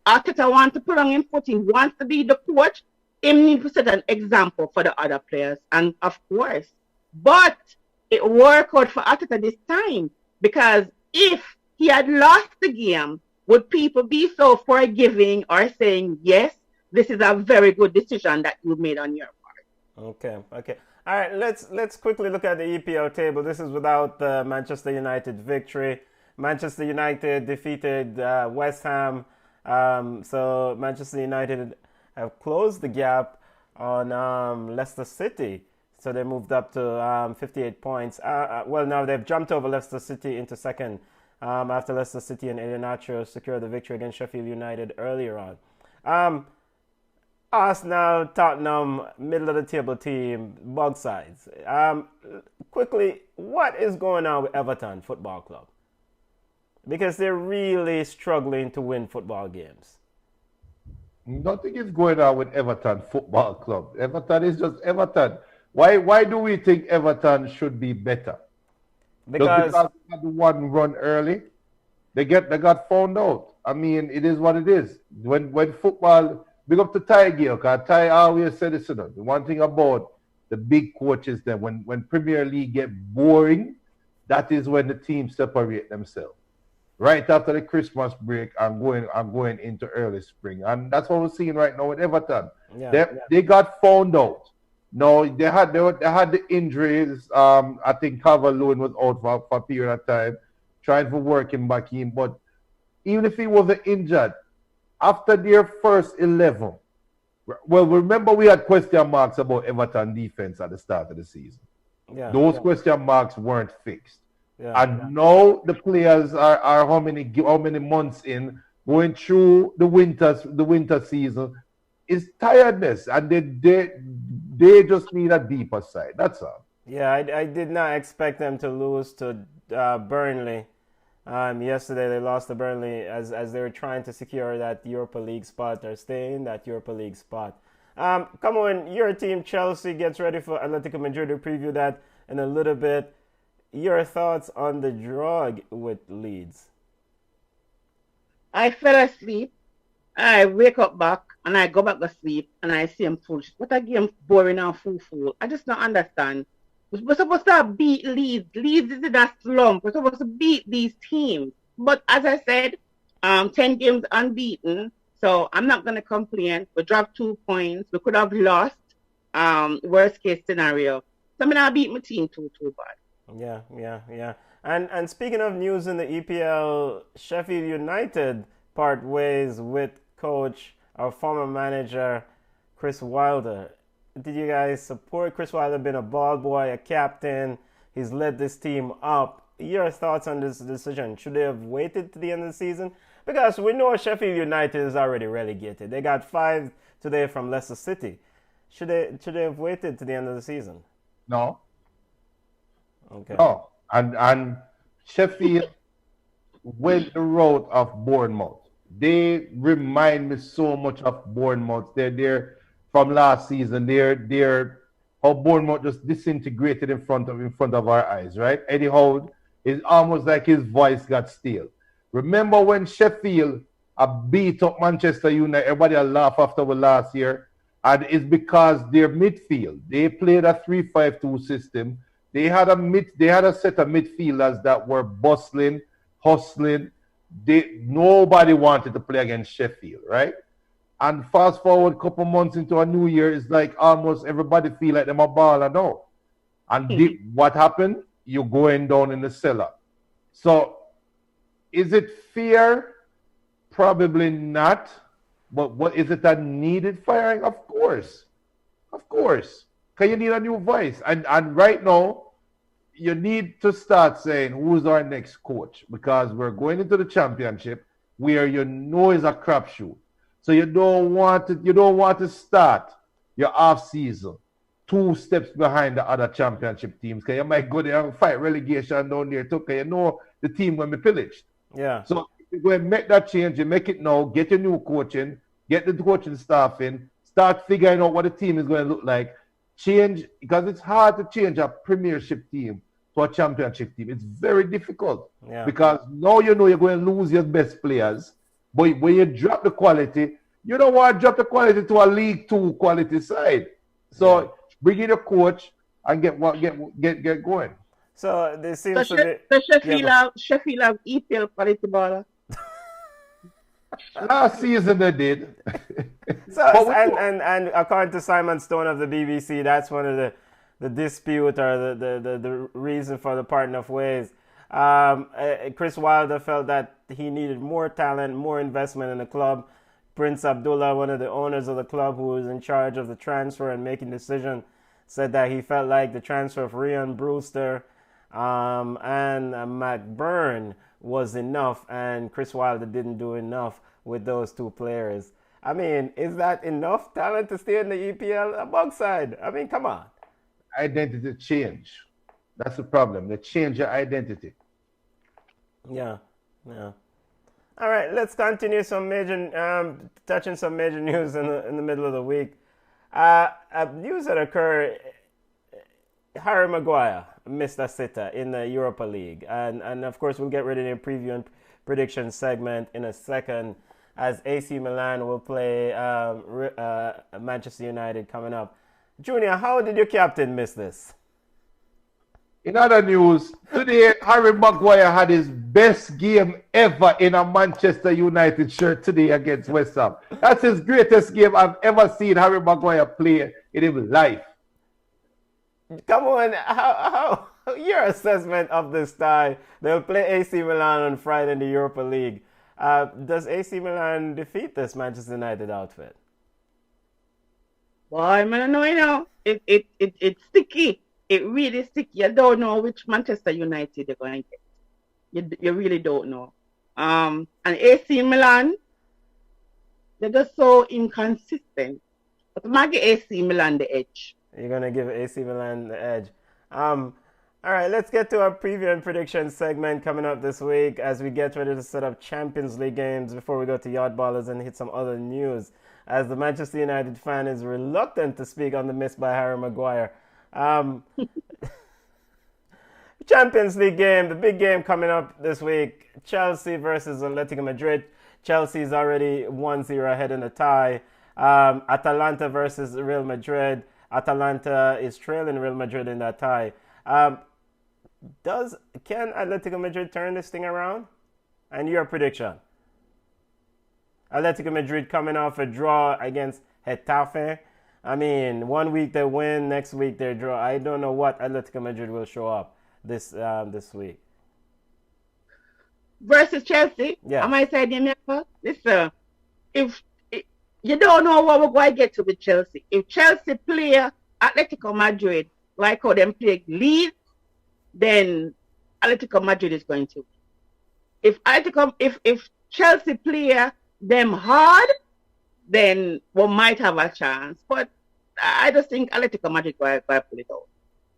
Arteta wants to put on his foot, he wants to be the coach, he needs to set an example for the other players. And of course, but it worked out for Arteta this time because if he had lost the game, would people be so forgiving or saying, yes, this is a very good decision that you made on your part? Okay. All right, let's quickly look at the EPL table. This is without the Manchester United victory. Manchester United defeated West Ham. So Manchester United have closed the gap on Leicester City. So they moved up to 58 points. Now they've jumped over Leicester City into second after Leicester City and Iheanacho secured the victory against Sheffield United earlier on. Arsenal, Tottenham, middle of the table team, both sides. Quickly, what is going on with Everton Football Club? Because they're really struggling to win football games. Nothing is going on with Everton Football Club. Everton is just Everton. Why do we think Everton should be better? Because they had one run early, they got found out. I mean, it is what it is. When football, big up to Ty Gill, because Ty always said this. The one thing about the big coaches that when Premier League get boring, that is when the teams separate themselves. Right after the Christmas break, I'm going into early spring, and that's what we're seeing right now with Everton. They got found out. No, they had the injuries. I think Calvert-Lewin was out for a period of time, trying to work him back in. But even if he wasn't injured, after their first 11, well, remember we had question marks about Everton defense at the start of the season. Yeah, those question marks weren't fixed. Now the players are how many months in going through the winter season. It's tiredness, and they just need a deeper side. That's all. Yeah, I did not expect them to lose to Burnley. Yesterday they lost to Burnley as they were trying to secure that Europa League spot or stay in that Europa League spot. Come on, your team Chelsea gets ready for Atletico Madrid. To preview that in a little bit. Your thoughts on the draw with Leeds? I fell asleep. I wake up back and I go back to sleep and I see him foolish. What a game boring and fool. I just don't understand. We're supposed to beat Leeds. Leeds is in a slump. We're supposed to beat these teams. But as I said, 10 games unbeaten. So I'm not going to complain. We dropped 2 points. We could have lost. Worst case scenario. So I'm going to beat my team too bad. Yeah. And speaking of news in the EPL, Sheffield United part ways with coach, our former manager, Chris Wilder. Did you guys support Chris Wilder? Been a ball boy, a captain. He's led this team up. Your thoughts on this decision? Should they have waited to the end of the season? Because we know Sheffield United is already relegated. They got 5 today from Leicester City. Should they have waited to the end of the season? No. Okay. No. And Sheffield went the route of Bournemouth. They remind me so much of Bournemouth. They're from last season. They're how Bournemouth just disintegrated in front of our eyes, right? Eddie Howe is almost like his voice got stale. Remember when Sheffield beat up Manchester United. Everybody will laugh after the last year. And it's because their midfield, they played a 3-5-2 system. They had a set of midfielders that were bustling, hustling. Nobody wanted to play against Sheffield, right? And fast forward a couple months into a new year, it's like almost everybody feel like them a baller now. And what happened? You're going down in the cellar. So is it fair? Probably not. But what is it that needed firing? Of course. Of course. Because you need a new voice. And right now, you need to start saying who's our next coach. Because we're going into the championship where you know is a crapshoot. So you don't want to start your off season 2 steps behind the other championship teams. Because you might go there and fight relegation down there too. Because you know the team will be pillaged. Yeah. So you go and make that change. You make it now. Get your new coaching. Get the coaching staff in. Start figuring out what the team is going to look like. Change, because it's hard to change a premiership team to a championship team. It's very difficult. Yeah. Because now you know you're going to lose your best players. But when you drop the quality, you don't want to drop the quality to a League 2 quality side. So bring in a coach and get going. So there seems to be... So Sheffield have EPL quality baller. Last season they did. and according to Simon Stone of the BBC, that's one of the dispute or the reason for the parting of ways. Chris Wilder felt that he needed more talent, more investment in the club. Prince Abdullah, one of the owners of the club who was in charge of the transfer and making decision, said that he felt like the transfer of Ryan Brewster and McBurn was enough, and Chris Wilder didn't do enough with those 2 players. I mean, is that enough talent to stay in the EPL alongside? I mean, come on. Identity change. That's the problem. They change your identity. Yeah. All right, let's continue touching some major news in the middle of the week. News that occurred. Harry Maguire missed a sitter in the Europa League. And of course, we'll get ready to preview and prediction segment in a second as AC Milan will play Manchester United coming up. Junior, how did your captain miss this? In other news, today Harry Maguire had his best game ever in a Manchester United shirt today against West Ham. That's his greatest game I've ever seen Harry Maguire play in his life. Come on, how your assessment of this tie? They'll play AC Milan on Friday in the Europa League. Does AC Milan defeat this Manchester United outfit? Well, I don't know, it's sticky. It really sticky. You don't know which Manchester United they're going to get. You really don't know. And AC Milan, they're just so inconsistent. But I might give AC Milan the edge. You're going to give AC Milan the edge. All right, let's get to our preview and prediction segment coming up this week as we get ready to set up Champions League games before we go to Yard Ballers and hit some other news. As the Manchester United fan is reluctant to speak on the miss by Harry Maguire. Champions League game, the big game coming up this week. Chelsea versus Atletico Madrid. Chelsea's already 1-0 ahead in the tie. Atalanta versus Real Madrid. Atalanta is trailing Real Madrid in that tie. Can Atletico Madrid turn this thing around? And your prediction? Atletico Madrid coming off a draw against Getafe. I mean, 1 week they win, next week they draw. I don't know what Atletico Madrid will show up this week. Versus Chelsea? Yeah. I might say, listen, if you don't know what we're going to get to with Chelsea. If Chelsea play Atletico Madrid like how them play Leeds, then Atletico Madrid is going to. If Chelsea play them hard, then we might have a chance. But I just think Atletico Madrid will pull it out.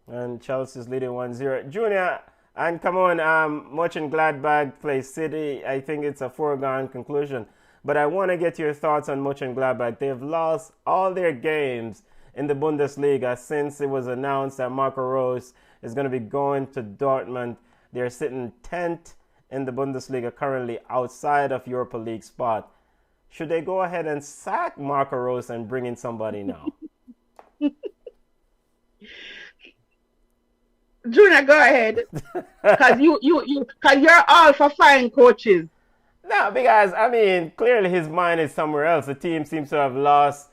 And Chelsea's leading 1-0. Junior, and come on, Mönchengladbach plays City. I think it's a foregone conclusion. But I want to get your thoughts on Mönchengladbach. They've lost all their games in the Bundesliga since it was announced that Marco Rose is going to be going to Dortmund. They're sitting 10th in the Bundesliga currently outside of Europa League spot. Should they go ahead and sack Marco Rose and bring in somebody now? Junior, go ahead. Because you're all for fine coaches. No, because I mean, clearly his mind is somewhere else. The team seems to have lost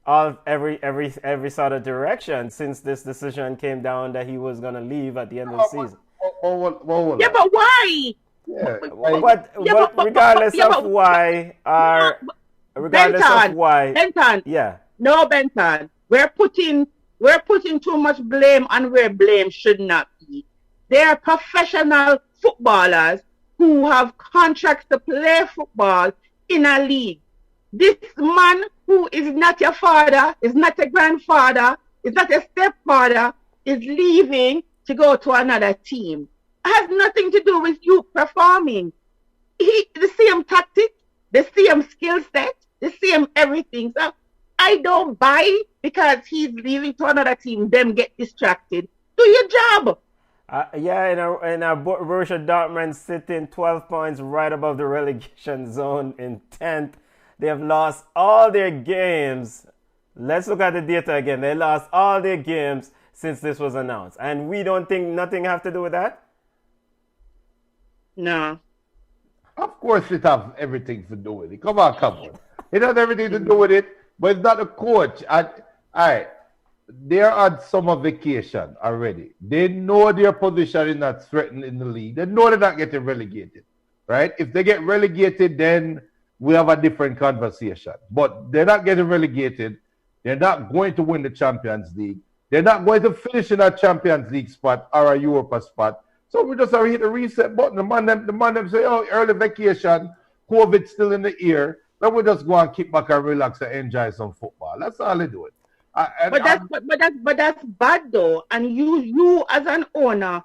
every sort of direction since this decision came down that he was gonna leave at the end of the season. Yeah, but why? Yeah, but regardless of why, Benton. Yeah. No, Benton. We're putting too much blame on where blame should not be. They are professional footballers who have contracts to play football in a league. This man who is not your father, is not a grandfather, is not a stepfather, is leaving to go to another team. It has nothing to do with you performing. The same tactic, the same skill set, the same everything. So I don't buy because he's leaving to another team, them get distracted. Do your job. In a Borussia Dortmund sitting 12 points right above the relegation zone in 10th. They have lost all their games. Let's look at the data again. They lost all their games since this was announced. And we don't think nothing have to do with that? No. Of course it have everything to do with it. Come on. It has everything to do with it, but it's not a coach. They're on summer vacation already. They know their position is not threatened in the league. They know they're not getting relegated, right? If they get relegated, then we have a different conversation. But they're not getting relegated. They're not going to win the Champions League. They're not going to finish in a Champions League spot or a Europa spot. So we just have to hit the reset button. The man them say, oh, early vacation, COVID still in the air. Then we just go and kick back and relax and enjoy some football. That's all they do it. But that's bad though. And you as an owner,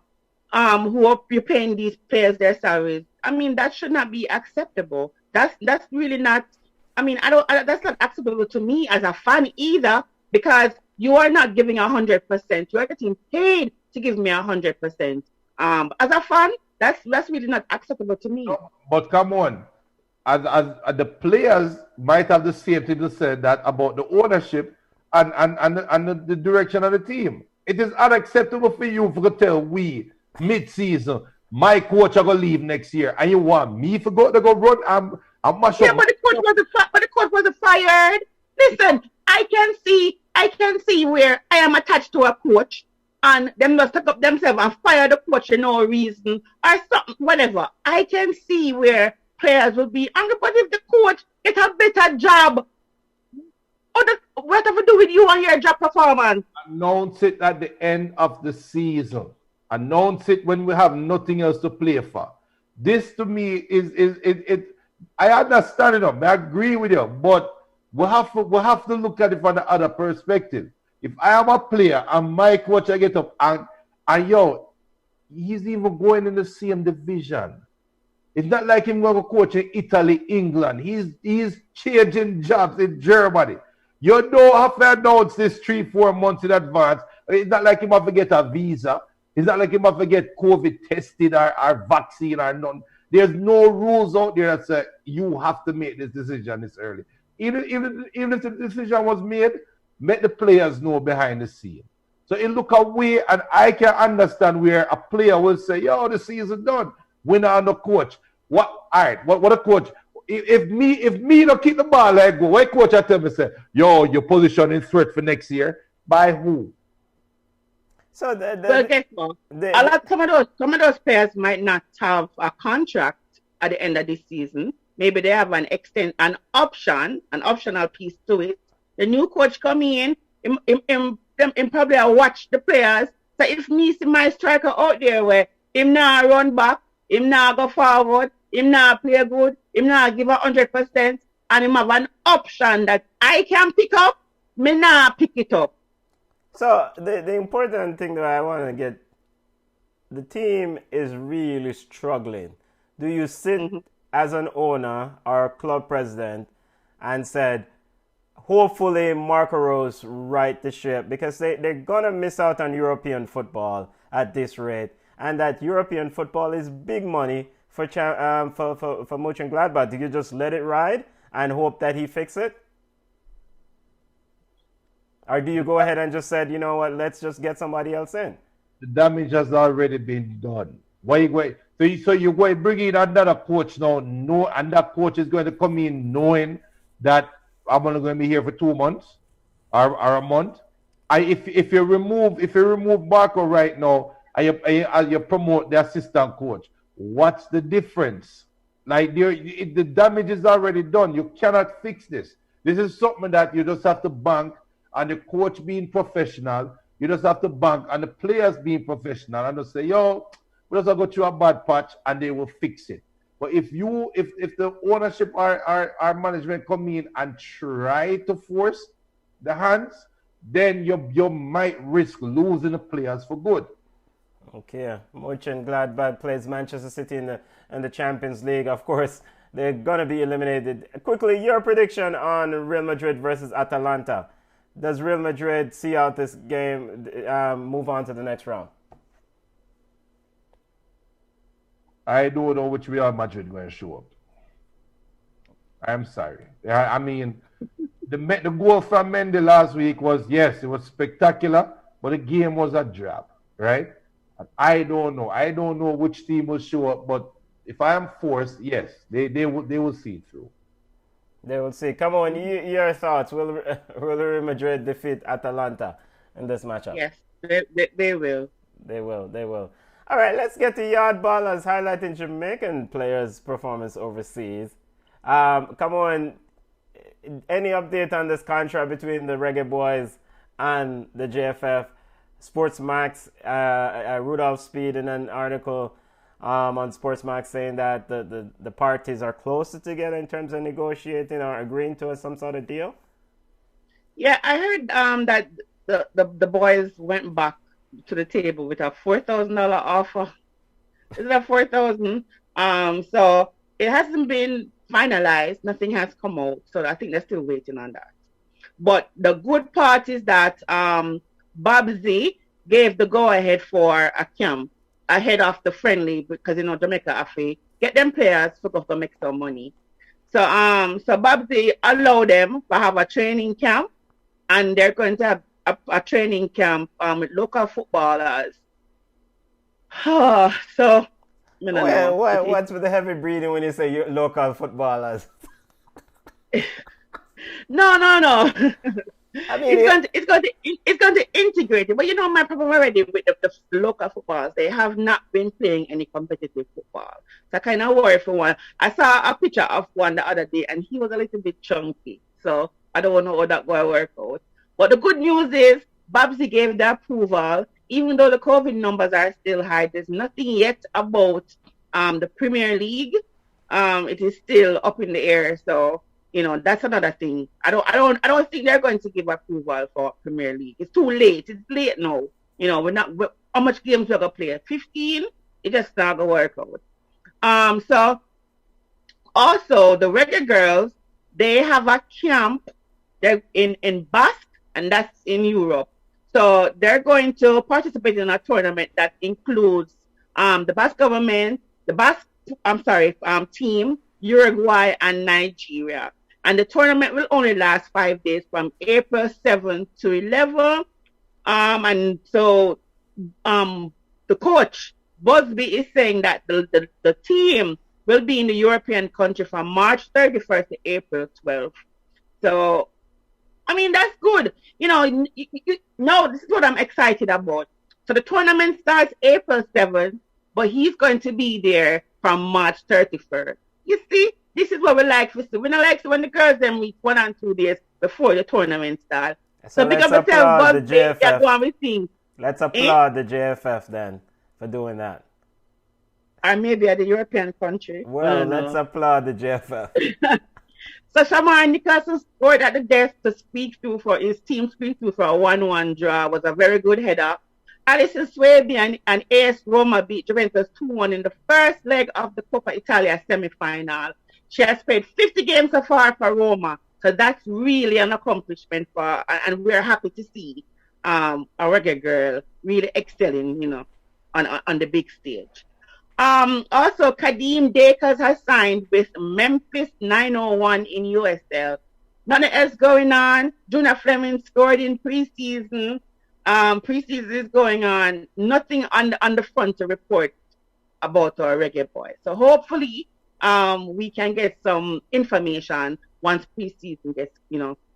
who are paying these players their salaries, I mean that should not be acceptable. That's really not. I mean, that's not acceptable to me as a fan either, because you are not giving 100%. You are getting paid to give me 100%. As a fan, that's really not acceptable to me. No, but come on, as the players might have the same thing to say that about the ownership and the direction of the team. It is unacceptable for you to tell we mid-season my coach are gonna leave next year, and you want me to go run? I'm mash up. Yeah, but the coach wasn't fired. Listen, I can see where I am attached to a coach, and them just take up themselves and fire the coach for no reason or something, whatever. I can see where players will be angry, but if the coach get a better job, what have to do with you and your job performance? Announce it at the end of the season. Announce it when we have nothing else to play for. This to me is I understand it. I agree with you, but we have to look at it from the other perspective. If I am a player and my coach I get up and he's even going in the same division. It's not like him going to coach in Italy, England. He's changing jobs in Germany. You don't have to announce this 3-4 months in advance. It's not like him have to get a visa. It's not like him have to get COVID tested or vaccine or none. There's no rules out there that say you have to make this decision this early. Even if the decision was made, make the players know behind the scene. So it look away, and I can understand where a player will say, yo, the season done. Winner and the coach. What a coach. If me don't keep the ball like go, why coach I tell me say, yo, your position is threat for next year? By who? So guess what? Some of those players might not have a contract at the end of this season. Maybe they have an optional piece to it. The new coach come in, him probably watch the players. So if me see my striker out there where him not run back, him not go forward, him not play good, him not give 100%, and him have an option that I can pick up, me not pick it up. So the important thing that I want to get, the team is really struggling. Do you sit as an owner or a club president and said, hopefully Marco Rose right the ship, because they're going to miss out on European football at this rate, and that European football is big money for Mönchengladbach? Do you just let it ride and hope that he fix it? Or do you go ahead and just said, you know what, let's just get somebody else in? The damage has already been done. Why you going? So you're going to bring in another coach now, and that coach is going to come in knowing that I'm only going to be here for 2 months or a month. If you remove Marco right now and you promote the assistant coach, what's the difference? Like the damage is already done. You cannot fix this. This is something that you just have to bank on the coach being professional. You just have to bank on the players being professional and just say, yo, we just go through a bad patch and they will fix it. But if the ownership or management come in and try to force the hands, then you might risk losing the players for good. Okay, Mönchengladbach plays Manchester City in the Champions League. Of course, they're gonna be eliminated. Quickly, your prediction on Real Madrid versus Atalanta. Does Real Madrid see out this game, move on to the next round? I don't know which Real Madrid going to show up. I'm sorry. I mean, the goal from Mendy last week was, yes, it was spectacular, but the game was a drop, right? And I don't know. I don't know which team will show up, but if I am forced, yes, they will see it through. They will see. Come on, your thoughts. Will Real Madrid defeat Atalanta in this matchup? Yes, they will. They will. All right, let's get to Yard Ballers highlighting Jamaican players' performance overseas. Come on, any update on this contract between the Reggae Boyz and the JFF? Sportsmax, Rudolph Speed in an article on Sportsmax saying that the parties are closer together in terms of negotiating or agreeing to some sort of deal. Yeah, I heard that the boys went back to the table with a $4,000 offer. Is it $4,000? So it hasn't been finalized. Nothing has come out. So I think they're still waiting on that. But the good part is that Babsy gave the go-ahead for a camp ahead of the friendly because, Jamaica have to get them players to make some money. So Babsy allowed them to have a training camp, and they're going to have a training camp with local footballers. So, what's with the heavy breathing when you say local footballers? No. I mean, it's going to integrate it. But my problem already with the local footballers, they have not been playing any competitive football. So I kind of worry for one. I saw a picture of one the other day, and he was a little bit chunky. So I don't know how that going to work out. But the good news is Babsy gave the approval. Even though the COVID numbers are still high, there's nothing yet about the Premier League. It is still up in the air. So, that's another thing. I don't think they're going to give approval for Premier League. It's too late. It's late now. How much games we're gonna play? 15? It just not gonna work out. So also the Reggae Girls, they have a camp in Basque, and that's in Europe. So they're going to participate in a tournament that includes the Basque government, the Basque team, Uruguay, and Nigeria. And the tournament will only last 5 days from April 7th to 11th. And so the coach, Busby, is saying that the team will be in the European country from March 31st to April 12th. So, I mean, that's good. This is what I'm excited about. So the tournament starts April 7th, but he's going to be there from March 31st. You see, this is what we like to see. We don't like to when the girls then meet 1 and 2 days before the tournament starts. So big up yourself, Busby, that's what we think. Let's applaud the JFF then for doing that. Or maybe at the European country. Well, let's applaud the JFF. So Shamar Nicholson scored at the desk to speak through for his team speak through for a 1-1 draw. Was a very good header. Alison Swaby and AS Roma beat Juventus 2-1 in the first leg of the Coppa Italia semi-final. She has played 50 games so far for Roma. So that's really an accomplishment for her, and we're happy to see a Reggae girl really excelling, on the big stage. Also, Kadeem Dakers has signed with Memphis 901 in USL. Nothing else going on. Junior Fleming scored in preseason. Preseason is going on. Nothing on the front to report about our Reggae Boys. So hopefully, we can get some information once preseason gets,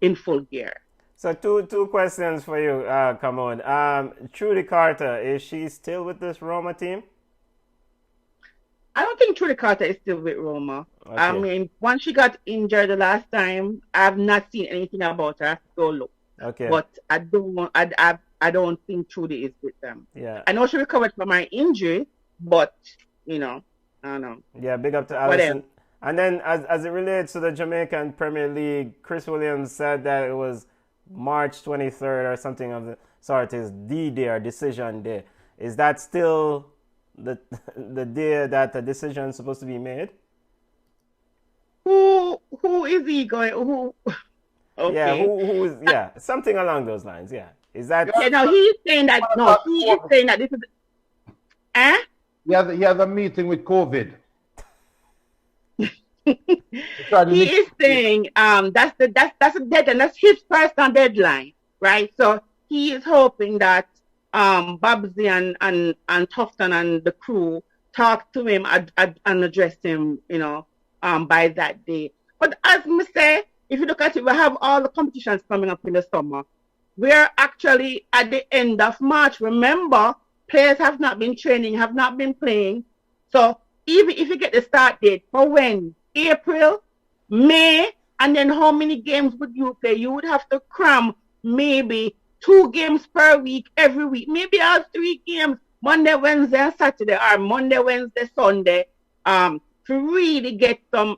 in full gear. So two questions for you, come on. Trudy Carter, is she still with this Roma team? I don't think Trudy Carter is still with Roma. Okay. I mean, once she got injured the last time, I've not seen anything about her. I have to go look. Okay. But I don't think Trudy is with them. Yeah. I know she recovered from her injury, but I don't know. Yeah, big up to Allison. And then as it relates to the Jamaican Premier League, Chris Williams said that it was March 23rd or something of the sort is D-Day or decision day. Is that still the day that the decision is supposed to be made? Who is he going? Who? Okay. Yeah, who is? Yeah, something along those lines. Yeah, is that? Yeah, no, he's saying that. No, he is saying that this is. Eh? He has a meeting with COVID. He is saying that's a deadline. That's his personal deadline, right? So he is hoping that Babsy and Tufton and the crew talk to him and address him, by that day. But as we say, if you look at it, we have all the competitions coming up in the summer. We're actually at the end of March. Remember, players have not been training, have not been playing. So even if you get the start date for when? April, May, and then how many games would you play? You would have to cram maybe 2 games per week every week. Maybe all 3 games, Monday, Wednesday, and Saturday, or Monday, Wednesday, Sunday, to really get some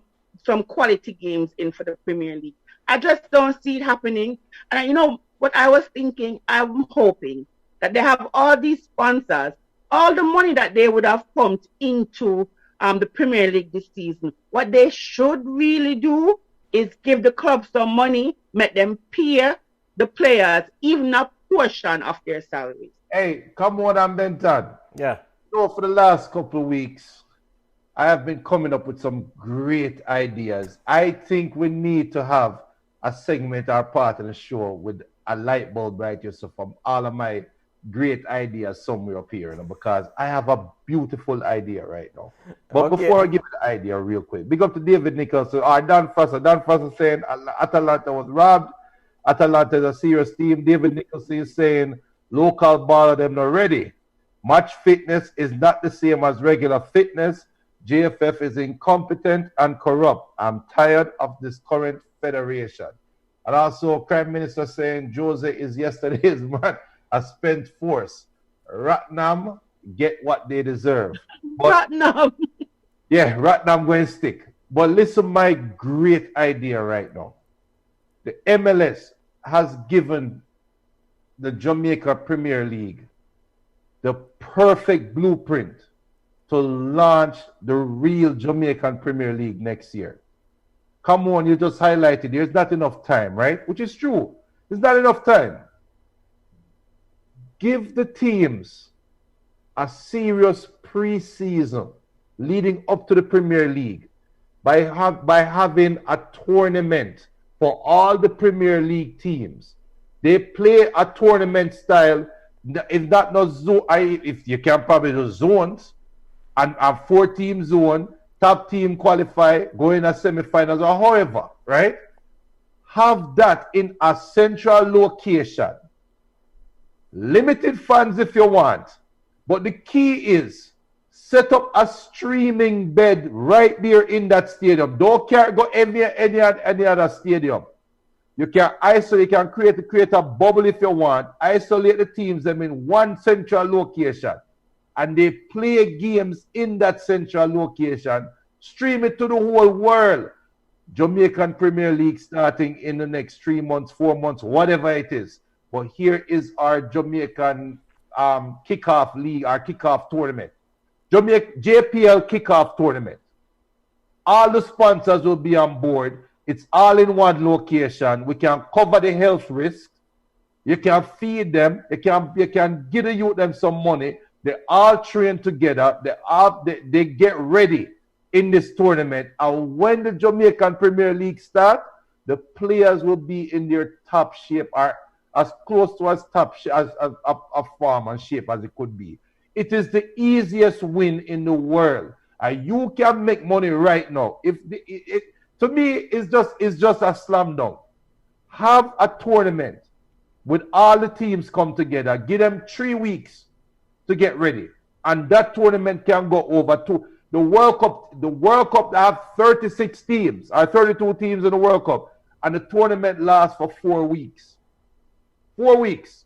quality games in for the Premier League. I just don't see it happening. And what I was thinking, I'm hoping that they have all these sponsors, all the money that they would have pumped into the Premier League this season. What they should really do is give the club some money, make them pay the players even a portion of their salaries. Hey, come on, I'm Benton. Yeah. For the last couple of weeks, I have been coming up with some great ideas. I think we need to have a segment or part of the show with a light bulb right here. So from all of my great ideas somewhere up here, because I have a beautiful idea right now. But before I give you the idea real quick, big up to David Nicholson or Dan Foster. Dan Foster saying Atalanta was robbed. Atalanta is a serious team. David Nicholson is saying local baller them not ready. Match fitness is not the same as regular fitness. JFF is incompetent and corrupt. I'm tired of this current federation. And also Prime Minister saying Jose is yesterday's man. A spent force. Ratnam get what they deserve. But, Ratnam. Yeah, Ratnam going to stick. But listen, my great idea right now. The MLS has given the Jamaica Premier League the perfect blueprint to launch the real Jamaican Premier League next year. Come on, you just highlighted there's not enough time, right? Which is true. There's not enough time. Give the teams a serious pre-season leading up to the Premier League by having a tournament for all the Premier League teams. They play a tournament style. If that not zone, if you can probably do zones and a 4-team zone, top team qualify, go in a semi-finals or however, right? Have that in a central location. Limited fans if you want. But the key is set up a streaming bed right there in that stadium. Don't go any other stadium. You can isolate, you can create a bubble if you want. Isolate the teams them in one central location. And they play games in that central location. Stream it to the whole world. Jamaican Premier League starting in the next 3 months, 4 months, whatever it is. But here is our Jamaican kickoff league, our kickoff tournament. JPL kickoff tournament. All the sponsors will be on board. It's all in one location. We can cover the health risk. You can feed them. You can give the youth them some money. They all train together. They get ready in this tournament. And when the Jamaican Premier League start, the players will be in their top shape, or as close to as top as a form and shape as it could be. It is the easiest win in the world, and you can make money right now. To me, it's just a slam dunk. Have a tournament with all the teams come together. Give them 3 weeks to get ready, and that tournament can go over to the World Cup. The World Cup have 36 teams or 32 teams in the World Cup, and the tournament lasts for 4 weeks. 4 weeks.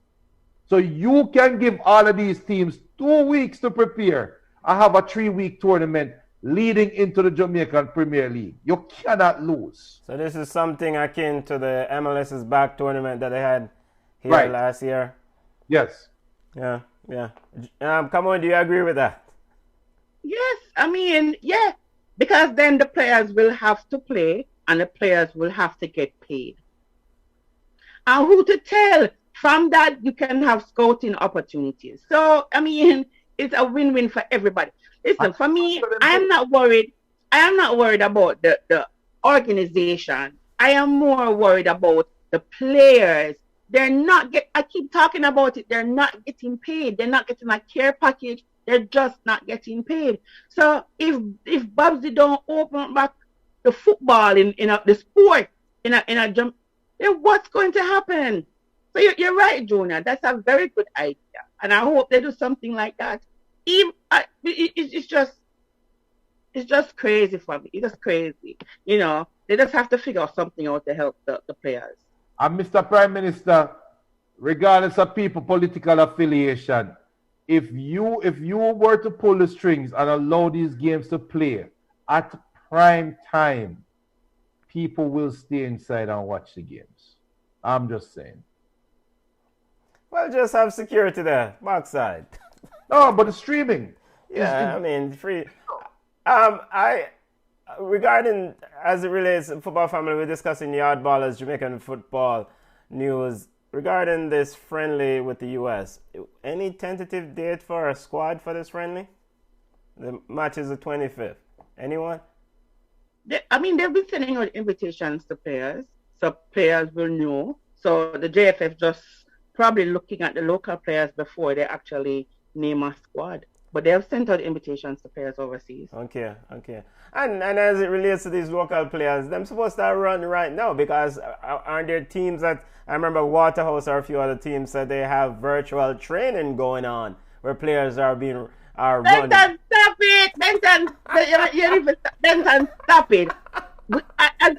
So you can give all of these teams 2 weeks to prepare and have a 3-week tournament leading into the Jamaican Premier League. You cannot lose. So this is something akin to the MLS's back tournament that they had here last year. Yes. Yeah. Come on, do you agree with that? Yes, I mean, yeah, because then the players will have to play and the players will have to get paid. And who to tell? From that, you can have scouting opportunities. So, I mean, it's a win-win for everybody. Listen, for me, I am not worried about the organization. I am more worried about the players. I keep talking about it. They're not getting paid. They're not getting a care package. They're just not getting paid. So if Babsy don't open back the football in the sport in a jump, then what's going to happen? So you're right, Junior. That's a very good idea, and I hope they do something like that. It's just crazy for me. It's just crazy. You know, they just have to figure out something out to help the players. And Mr. Prime Minister, regardless of people's political affiliation, if you were to pull the strings and allow these games to play at prime time, people will stay inside and watch the games. I'm just saying. Well, just have security there, backside. No, but the streaming. Yeah, I mean, free. Regarding, as it relates to football family, we're discussing Yardballers, Jamaican football news. Regarding this friendly with the U.S., any tentative date for a squad for this friendly? The match is the 25th. Anyone? They've been sending out invitations to players, so players will know. So the JFF just probably looking at the local players before they actually name a squad. But they have sent out invitations to players overseas. Okay. And as it relates to these local players, they're supposed to run right now, because aren't there teams that, I remember Waterhouse or a few other teams said they have virtual training going on where players are running. Benson, stop it! Benson, stop it!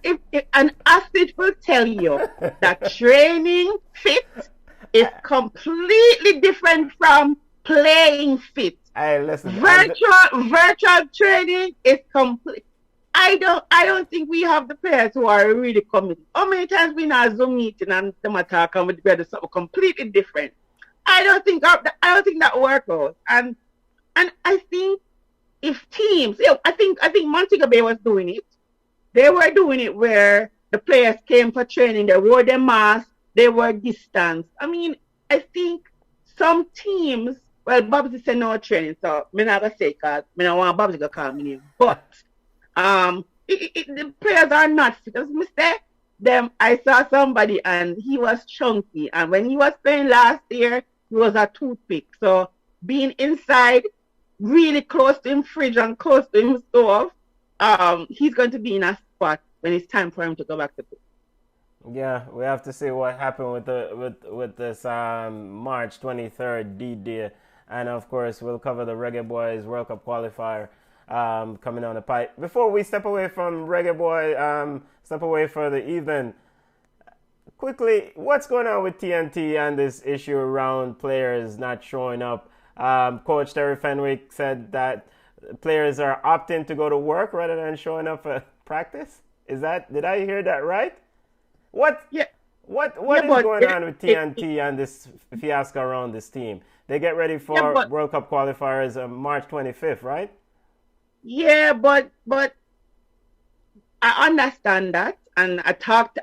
If an athlete will tell you that training fit is completely different from playing fit. Hey, listen. Virtual training is complete. I don't think we have the players who are really committed. How many times we in a Zoom meeting and them attack and we do something completely different? I don't think that works out. And I think if teams, I think Montego Bay was doing it. They were doing it where the players came for training. They wore their masks. They were distanced. I mean, I think some teams. Well, Babsy said no training, so I'm not going to say it because I don't want Babsy to call me name. But the players are not fit. As mistake them, I saw somebody and he was chunky. And when he was playing last year, he was a toothpick. So being inside, really close to him fridge and close to him stove, he's going to be in a spot when it's time for him to go back to play. Yeah, we have to see what happened with this March 23rd D-Day. And, of course, we'll cover the Reggae Boyz World Cup qualifier coming on the pipe. Before we step away from Reggae Boy, step away for the evening, quickly, what's going on with TNT and this issue around players not showing up? Coach Terry Fenwick said that players are opting to go to work rather than showing up for practice. Did I hear that right? What is going on with TNT and this fiasco around this team? They get ready for World Cup qualifiers on March 25th, right? Yeah, but I understand that, and I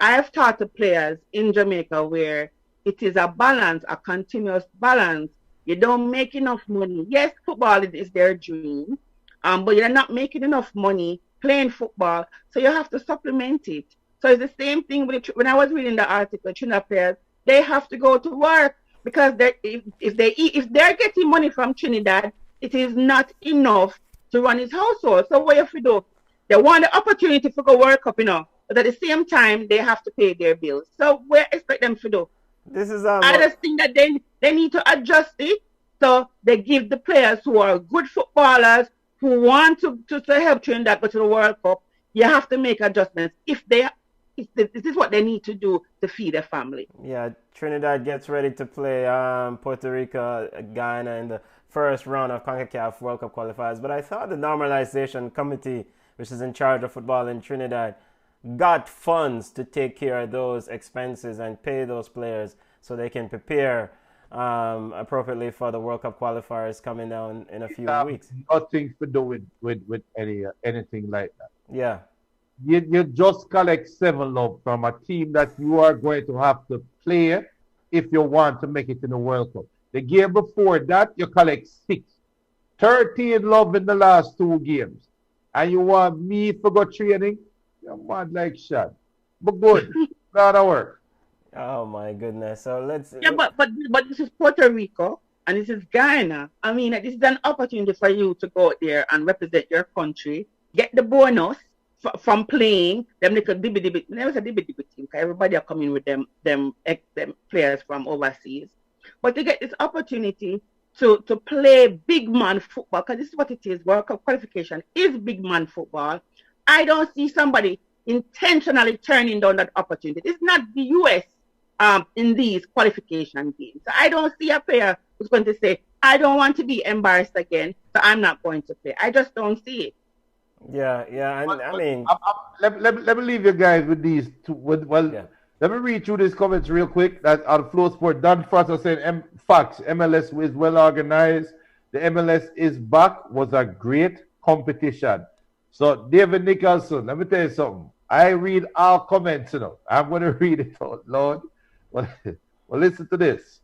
have talked to players in Jamaica where it is a balance, a continuous balance You don't make enough money. Yes, football is their dream, but you're not making enough money playing football, so you have to supplement it. So it's the same thing with when I was reading the article, Trinidad players, they have to go to work because if they're getting money from Trinidad, it is not enough to run his household. So what you have to do? They want the opportunity to go work up, but at the same time they have to pay their bills. So we expect them to do. This is I just think that they need to adjust it. So they give the players who are good footballers who want to help Trinidad go to the World Cup. You have to make adjustments if this is what they need to do to feed their family. Yeah, Trinidad gets ready to play Puerto Rico, Guyana in the first round of CONCACAF World Cup qualifiers. But I thought the normalization committee, which is in charge of football in Trinidad, got funds to take care of those expenses and pay those players so they can prepare appropriately for the World Cup qualifiers coming down in a few weeks. Nothing to do with anything like that. Yeah. You just collect 7 love from a team that you are going to have to play if you want to make it in the World Cup. The game before that, you collect 6. 13 love in the last 2 games. And you want me to go training? You're mad like shot. But good. Gotta work. Oh my goodness. So let's... Yeah, but this is Puerto Rico and this is Guyana. I mean, this is an opportunity for you to go out there and represent your country, get the bonus from playing them little dibby. Never a dibby team because everybody are coming with them players from overseas. But to get this opportunity to play big man football, because this is what it is. World Cup qualification is big man football. I don't see somebody intentionally turning down that opportunity. It's not the US in these qualification games. So I don't see a player who's going to say, I don't want to be embarrassed again, so I'm not going to play. I just don't see it. Yeah. I mean... Let me leave you guys with these two. Let me read through these comments real quick. That on FlowSports, Dan Frost was saying, facts, MLS is well organized. The MLS is back. Was a great competition. So, David Nicholson, let me tell you something. I read all comments, I'm going to read it out loud. Well, listen to this.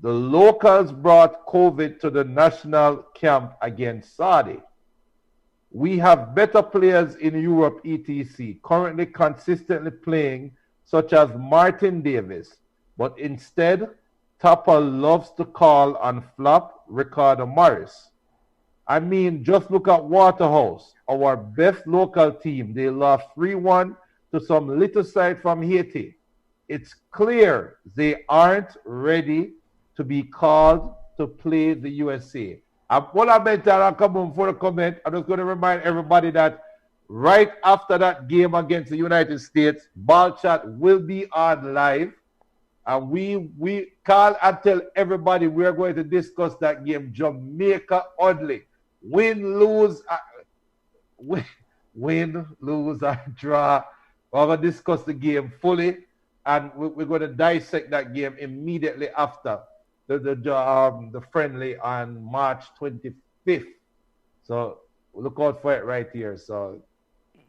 The locals brought COVID to the national camp against Saudi. We have better players in Europe, etc., currently consistently playing, such as Martin Davis. But instead, Tapper loves to call on flop Ricardo Morris. I mean, just look at Waterhouse, our best local team. They lost 3-1 to some little side from Haiti. It's clear they aren't ready to be called to play the USA. What I meant to come on for a comment, I'm just going to remind everybody that right after that game against the United States, Ball Chat will be on live. And we call and tell everybody we're going to discuss that game, Jamaica Audley. Win, lose, or draw. We're going to discuss the game fully, and we're going to dissect that game immediately after the friendly on March 25th. So look out for it right here. So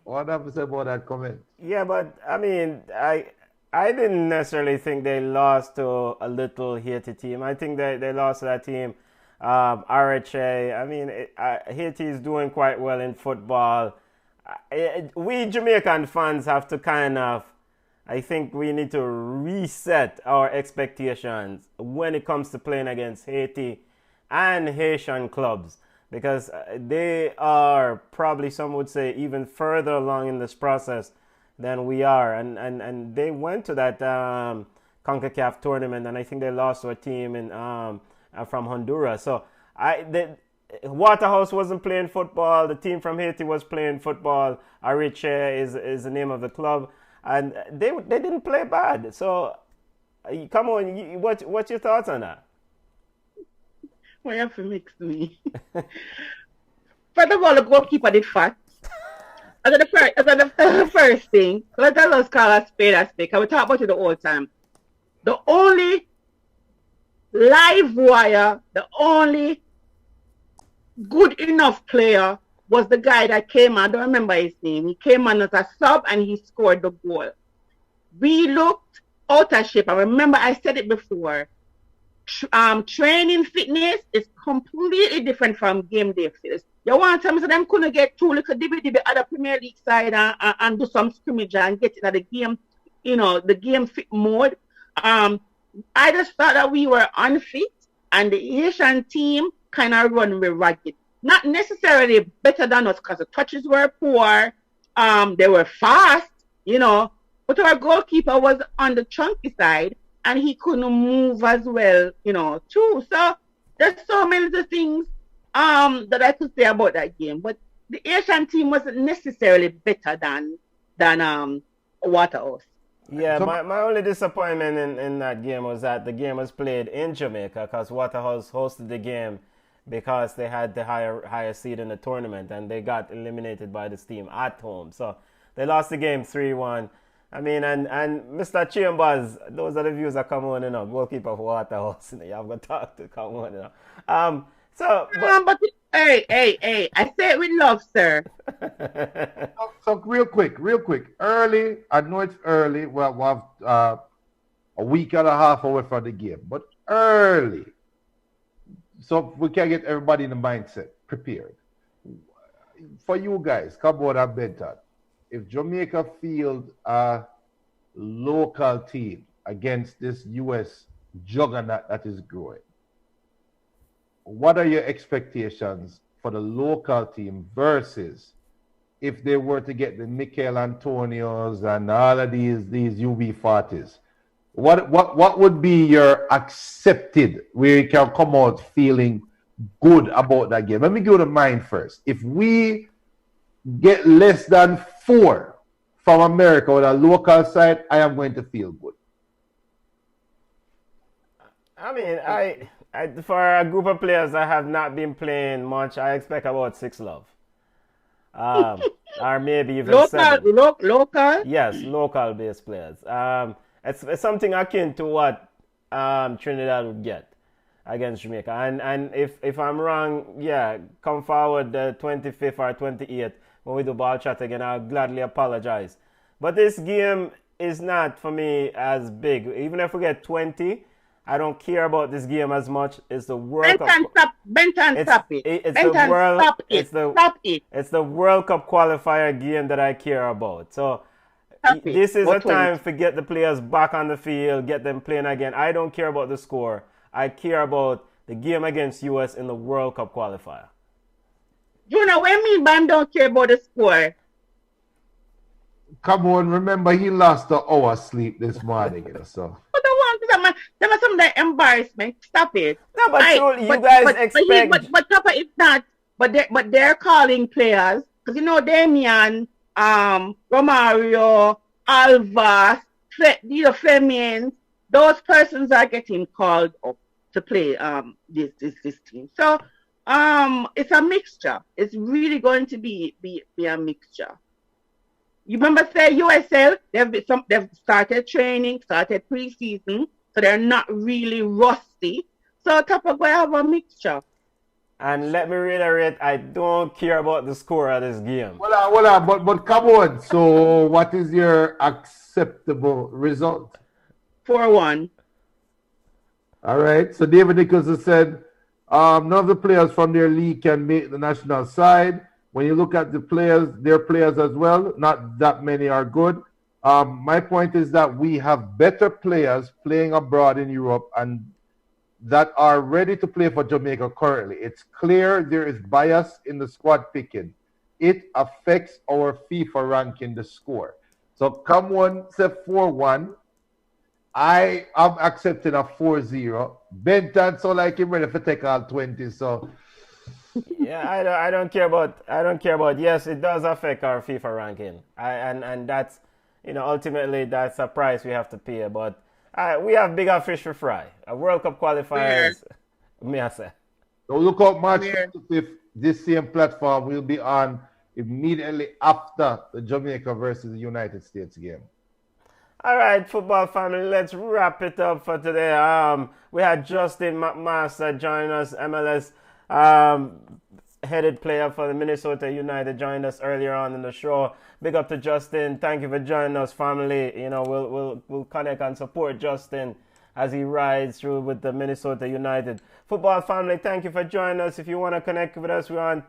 what have to say about that comment? Yeah, but I mean, I didn't necessarily think they lost to a little Haiti team. I think they lost to that team. RHA. I mean, Haiti is doing quite well in football. We Jamaican fans have to kind of, I think we need to reset our expectations when it comes to playing against Haiti and Haitian clubs, because they are probably, some would say, even further along in this process than we are. And they went to that CONCACAF tournament, and I think they lost to a team from Honduras. So Waterhouse wasn't playing football. The team from Haiti was playing football. Ariche is the name of the club. And they didn't play bad. So, come on, what's your thoughts on that? Well, you have to mix me. First of all, the goalkeeper did fat. As the first thing, let us call a spade a spade. We talk about it the whole time. The only live wire, the only good enough player was the guy that came on. I don't remember his name. He came on as a sub and he scored the goal. We looked out of shape. I remember I said it before. training fitness is completely different from game day fitness. You want to tell me them couldn't get two little dibby other Premier League side and do some scrimmage and get into the game, the game fit mode. I just thought that we were unfit and the Asian team kind of run with ragged. Not necessarily better than us because the touches were poor. They were fast, but our goalkeeper was on the chunky side and he couldn't move as well, too. So there's so many other things that I could say about that game. But the Asian team wasn't necessarily better than Waterhouse. Yeah, my only disappointment in that game was that the game was played in Jamaica because Waterhouse hosted the game because they had the higher seed in the tournament and they got eliminated by this team at home. So they lost the game 3-1. I mean, and Mr. Chambers, those are the views that come on, goalkeeper for Waterhouse. You have got to talk to come on, but hey, I say it with love, sir. So real quick. Early, I know it's early. We have a week and a half away from the game, but early. So we can get everybody in the mindset, prepared. For you guys, come on and Benton. If Jamaica field a local team against this U.S. juggernaut that is growing, what are your expectations for the local team versus if they were to get the Mikel Antonios and all of these UB40s? What would be your accepted where you can come out feeling good about that game? Let me go to mine first. If we get less than 4 from America with a local side, I am going to feel good. I mean, I for a group of players that have not been playing much, I expect about 6 love. Or maybe even 7. Local? Yes, local based players. It's something akin to what Trinidad would get against Jamaica. And if I'm wrong, yeah, come forward the 25th or 28th when we do ball chat again, I'll gladly apologize. But this game is not for me as big. Even if we get 20, I don't care about this game as much. It's the World Cup. Benton, stop it. It's the World Cup qualifier game that I care about. So this is a time to get the players back on the field, get them playing again. I don't care about the score. I care about the game against US in the World Cup qualifier. You know what I mean, but I don't care about the score. Come on, remember he lost an hour sleep this morning, so. But there was some of that embarrassment. Stop it. No, but you guys expect. But Papa, it's not. But they're calling players because Damian, Romario, Alvas, Fleming, those persons are getting called up to play this team. So it's a mixture. It's really going to be a mixture. You remember say USL, they've started training, started preseason, so they're not really rusty. So Tapa will have a mixture. And let me reiterate, I don't care about the score of this game. Well, but come on. So what is your acceptable result? 4-1. All right. So David Nicholson said, none of the players from their league can make the national side. When you look at the players, their players as well, not that many are good. My point is that we have better players playing abroad in Europe and that are ready to play for Jamaica currently. It's clear there is bias in the squad picking. It affects our FIFA ranking, the score. So come on, say 4-1. I am accepting a 4-0. Benton, so like him ready to take all 20, so... Yeah, I don't care about. Yes, it does affect our FIFA ranking, and that's ultimately that's a price we have to pay. But we have bigger fish to fry. A World Cup qualifiers, me I say. So look out, March 25th. This same platform will be on immediately after the Jamaica versus the United States game. All right, football family, let's wrap it up for today. We had Justin McMaster join us, MLS. Headed player for the Minnesota United, joined us earlier on in the show. Big up to Justin. Thank you for joining us, family. We'll connect and support Justin as he rides through with the Minnesota United. Football family, thank you for joining us. If you want to connect with us, we're on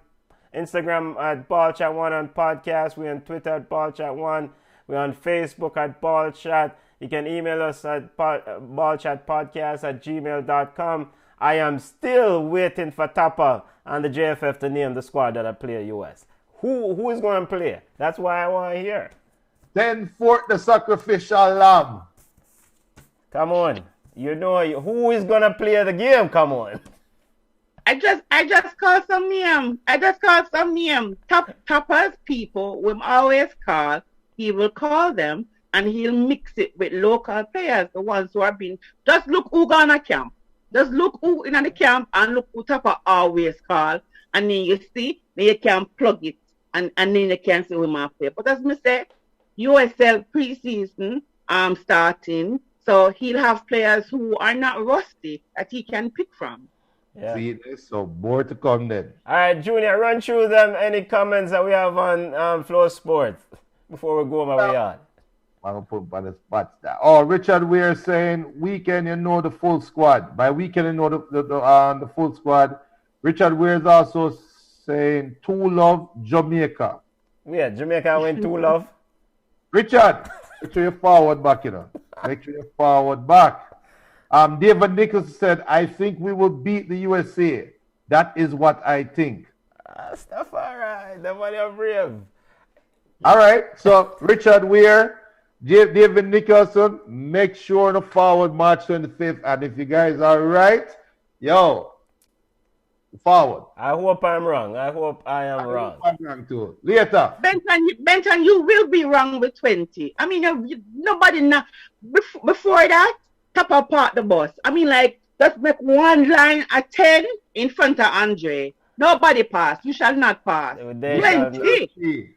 Instagram at BallChat1 on podcast. We're on Twitter at BallChat1. We're on Facebook at BallChat. You can email us at ballchatpodcast@gmail.com. I am still waiting for Tapper and the JFF to name the squad that I play US. Who is going to play? That's why I want to hear. Send forth the sacrificial lamb. Come on. You know who is going to play the game? Come on. I just call some name. Tapper's people will always call. He will call them and he'll mix it with local players, the ones who have been. Just look who gonna camp. Just look who in the camp and look who Tapper always call. And then you see, then you can plug it and then you can see who might play. But as I said, USL preseason starting, so he'll have players who are not rusty that he can pick from. Yeah. See, there's some more to come then. All right, Junior, run through them. Any comments that we have on FlowSports before we go my way on? I'm going to put on the spots there. Oh, Richard Weir saying, weekend, you know the full squad. By weekend, you know the full squad. Richard Weir is also saying, 2 Love, Jamaica. Yeah, Jamaica win 2 Love. Richard, make sure you forward back, you know. Make sure you forward back. David Nichols said, I think we will beat the USA. That is what I think. Stuff all right. The money are brave. All right. So, Richard Weir, David Nicholson, make sure to forward March 25th. And if you guys are right, yo, forward. I hope I'm wrong. I hope I am wrong. I'm wrong too. Later. Benton, you will be wrong with 20. I mean, nobody now. Before that, Tapper park the bus. I mean, like, just make one line at 10 in front of Andre. Nobody pass. You shall not pass. 20.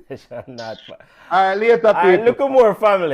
They shall not pass. All right, later, All right, look at more family.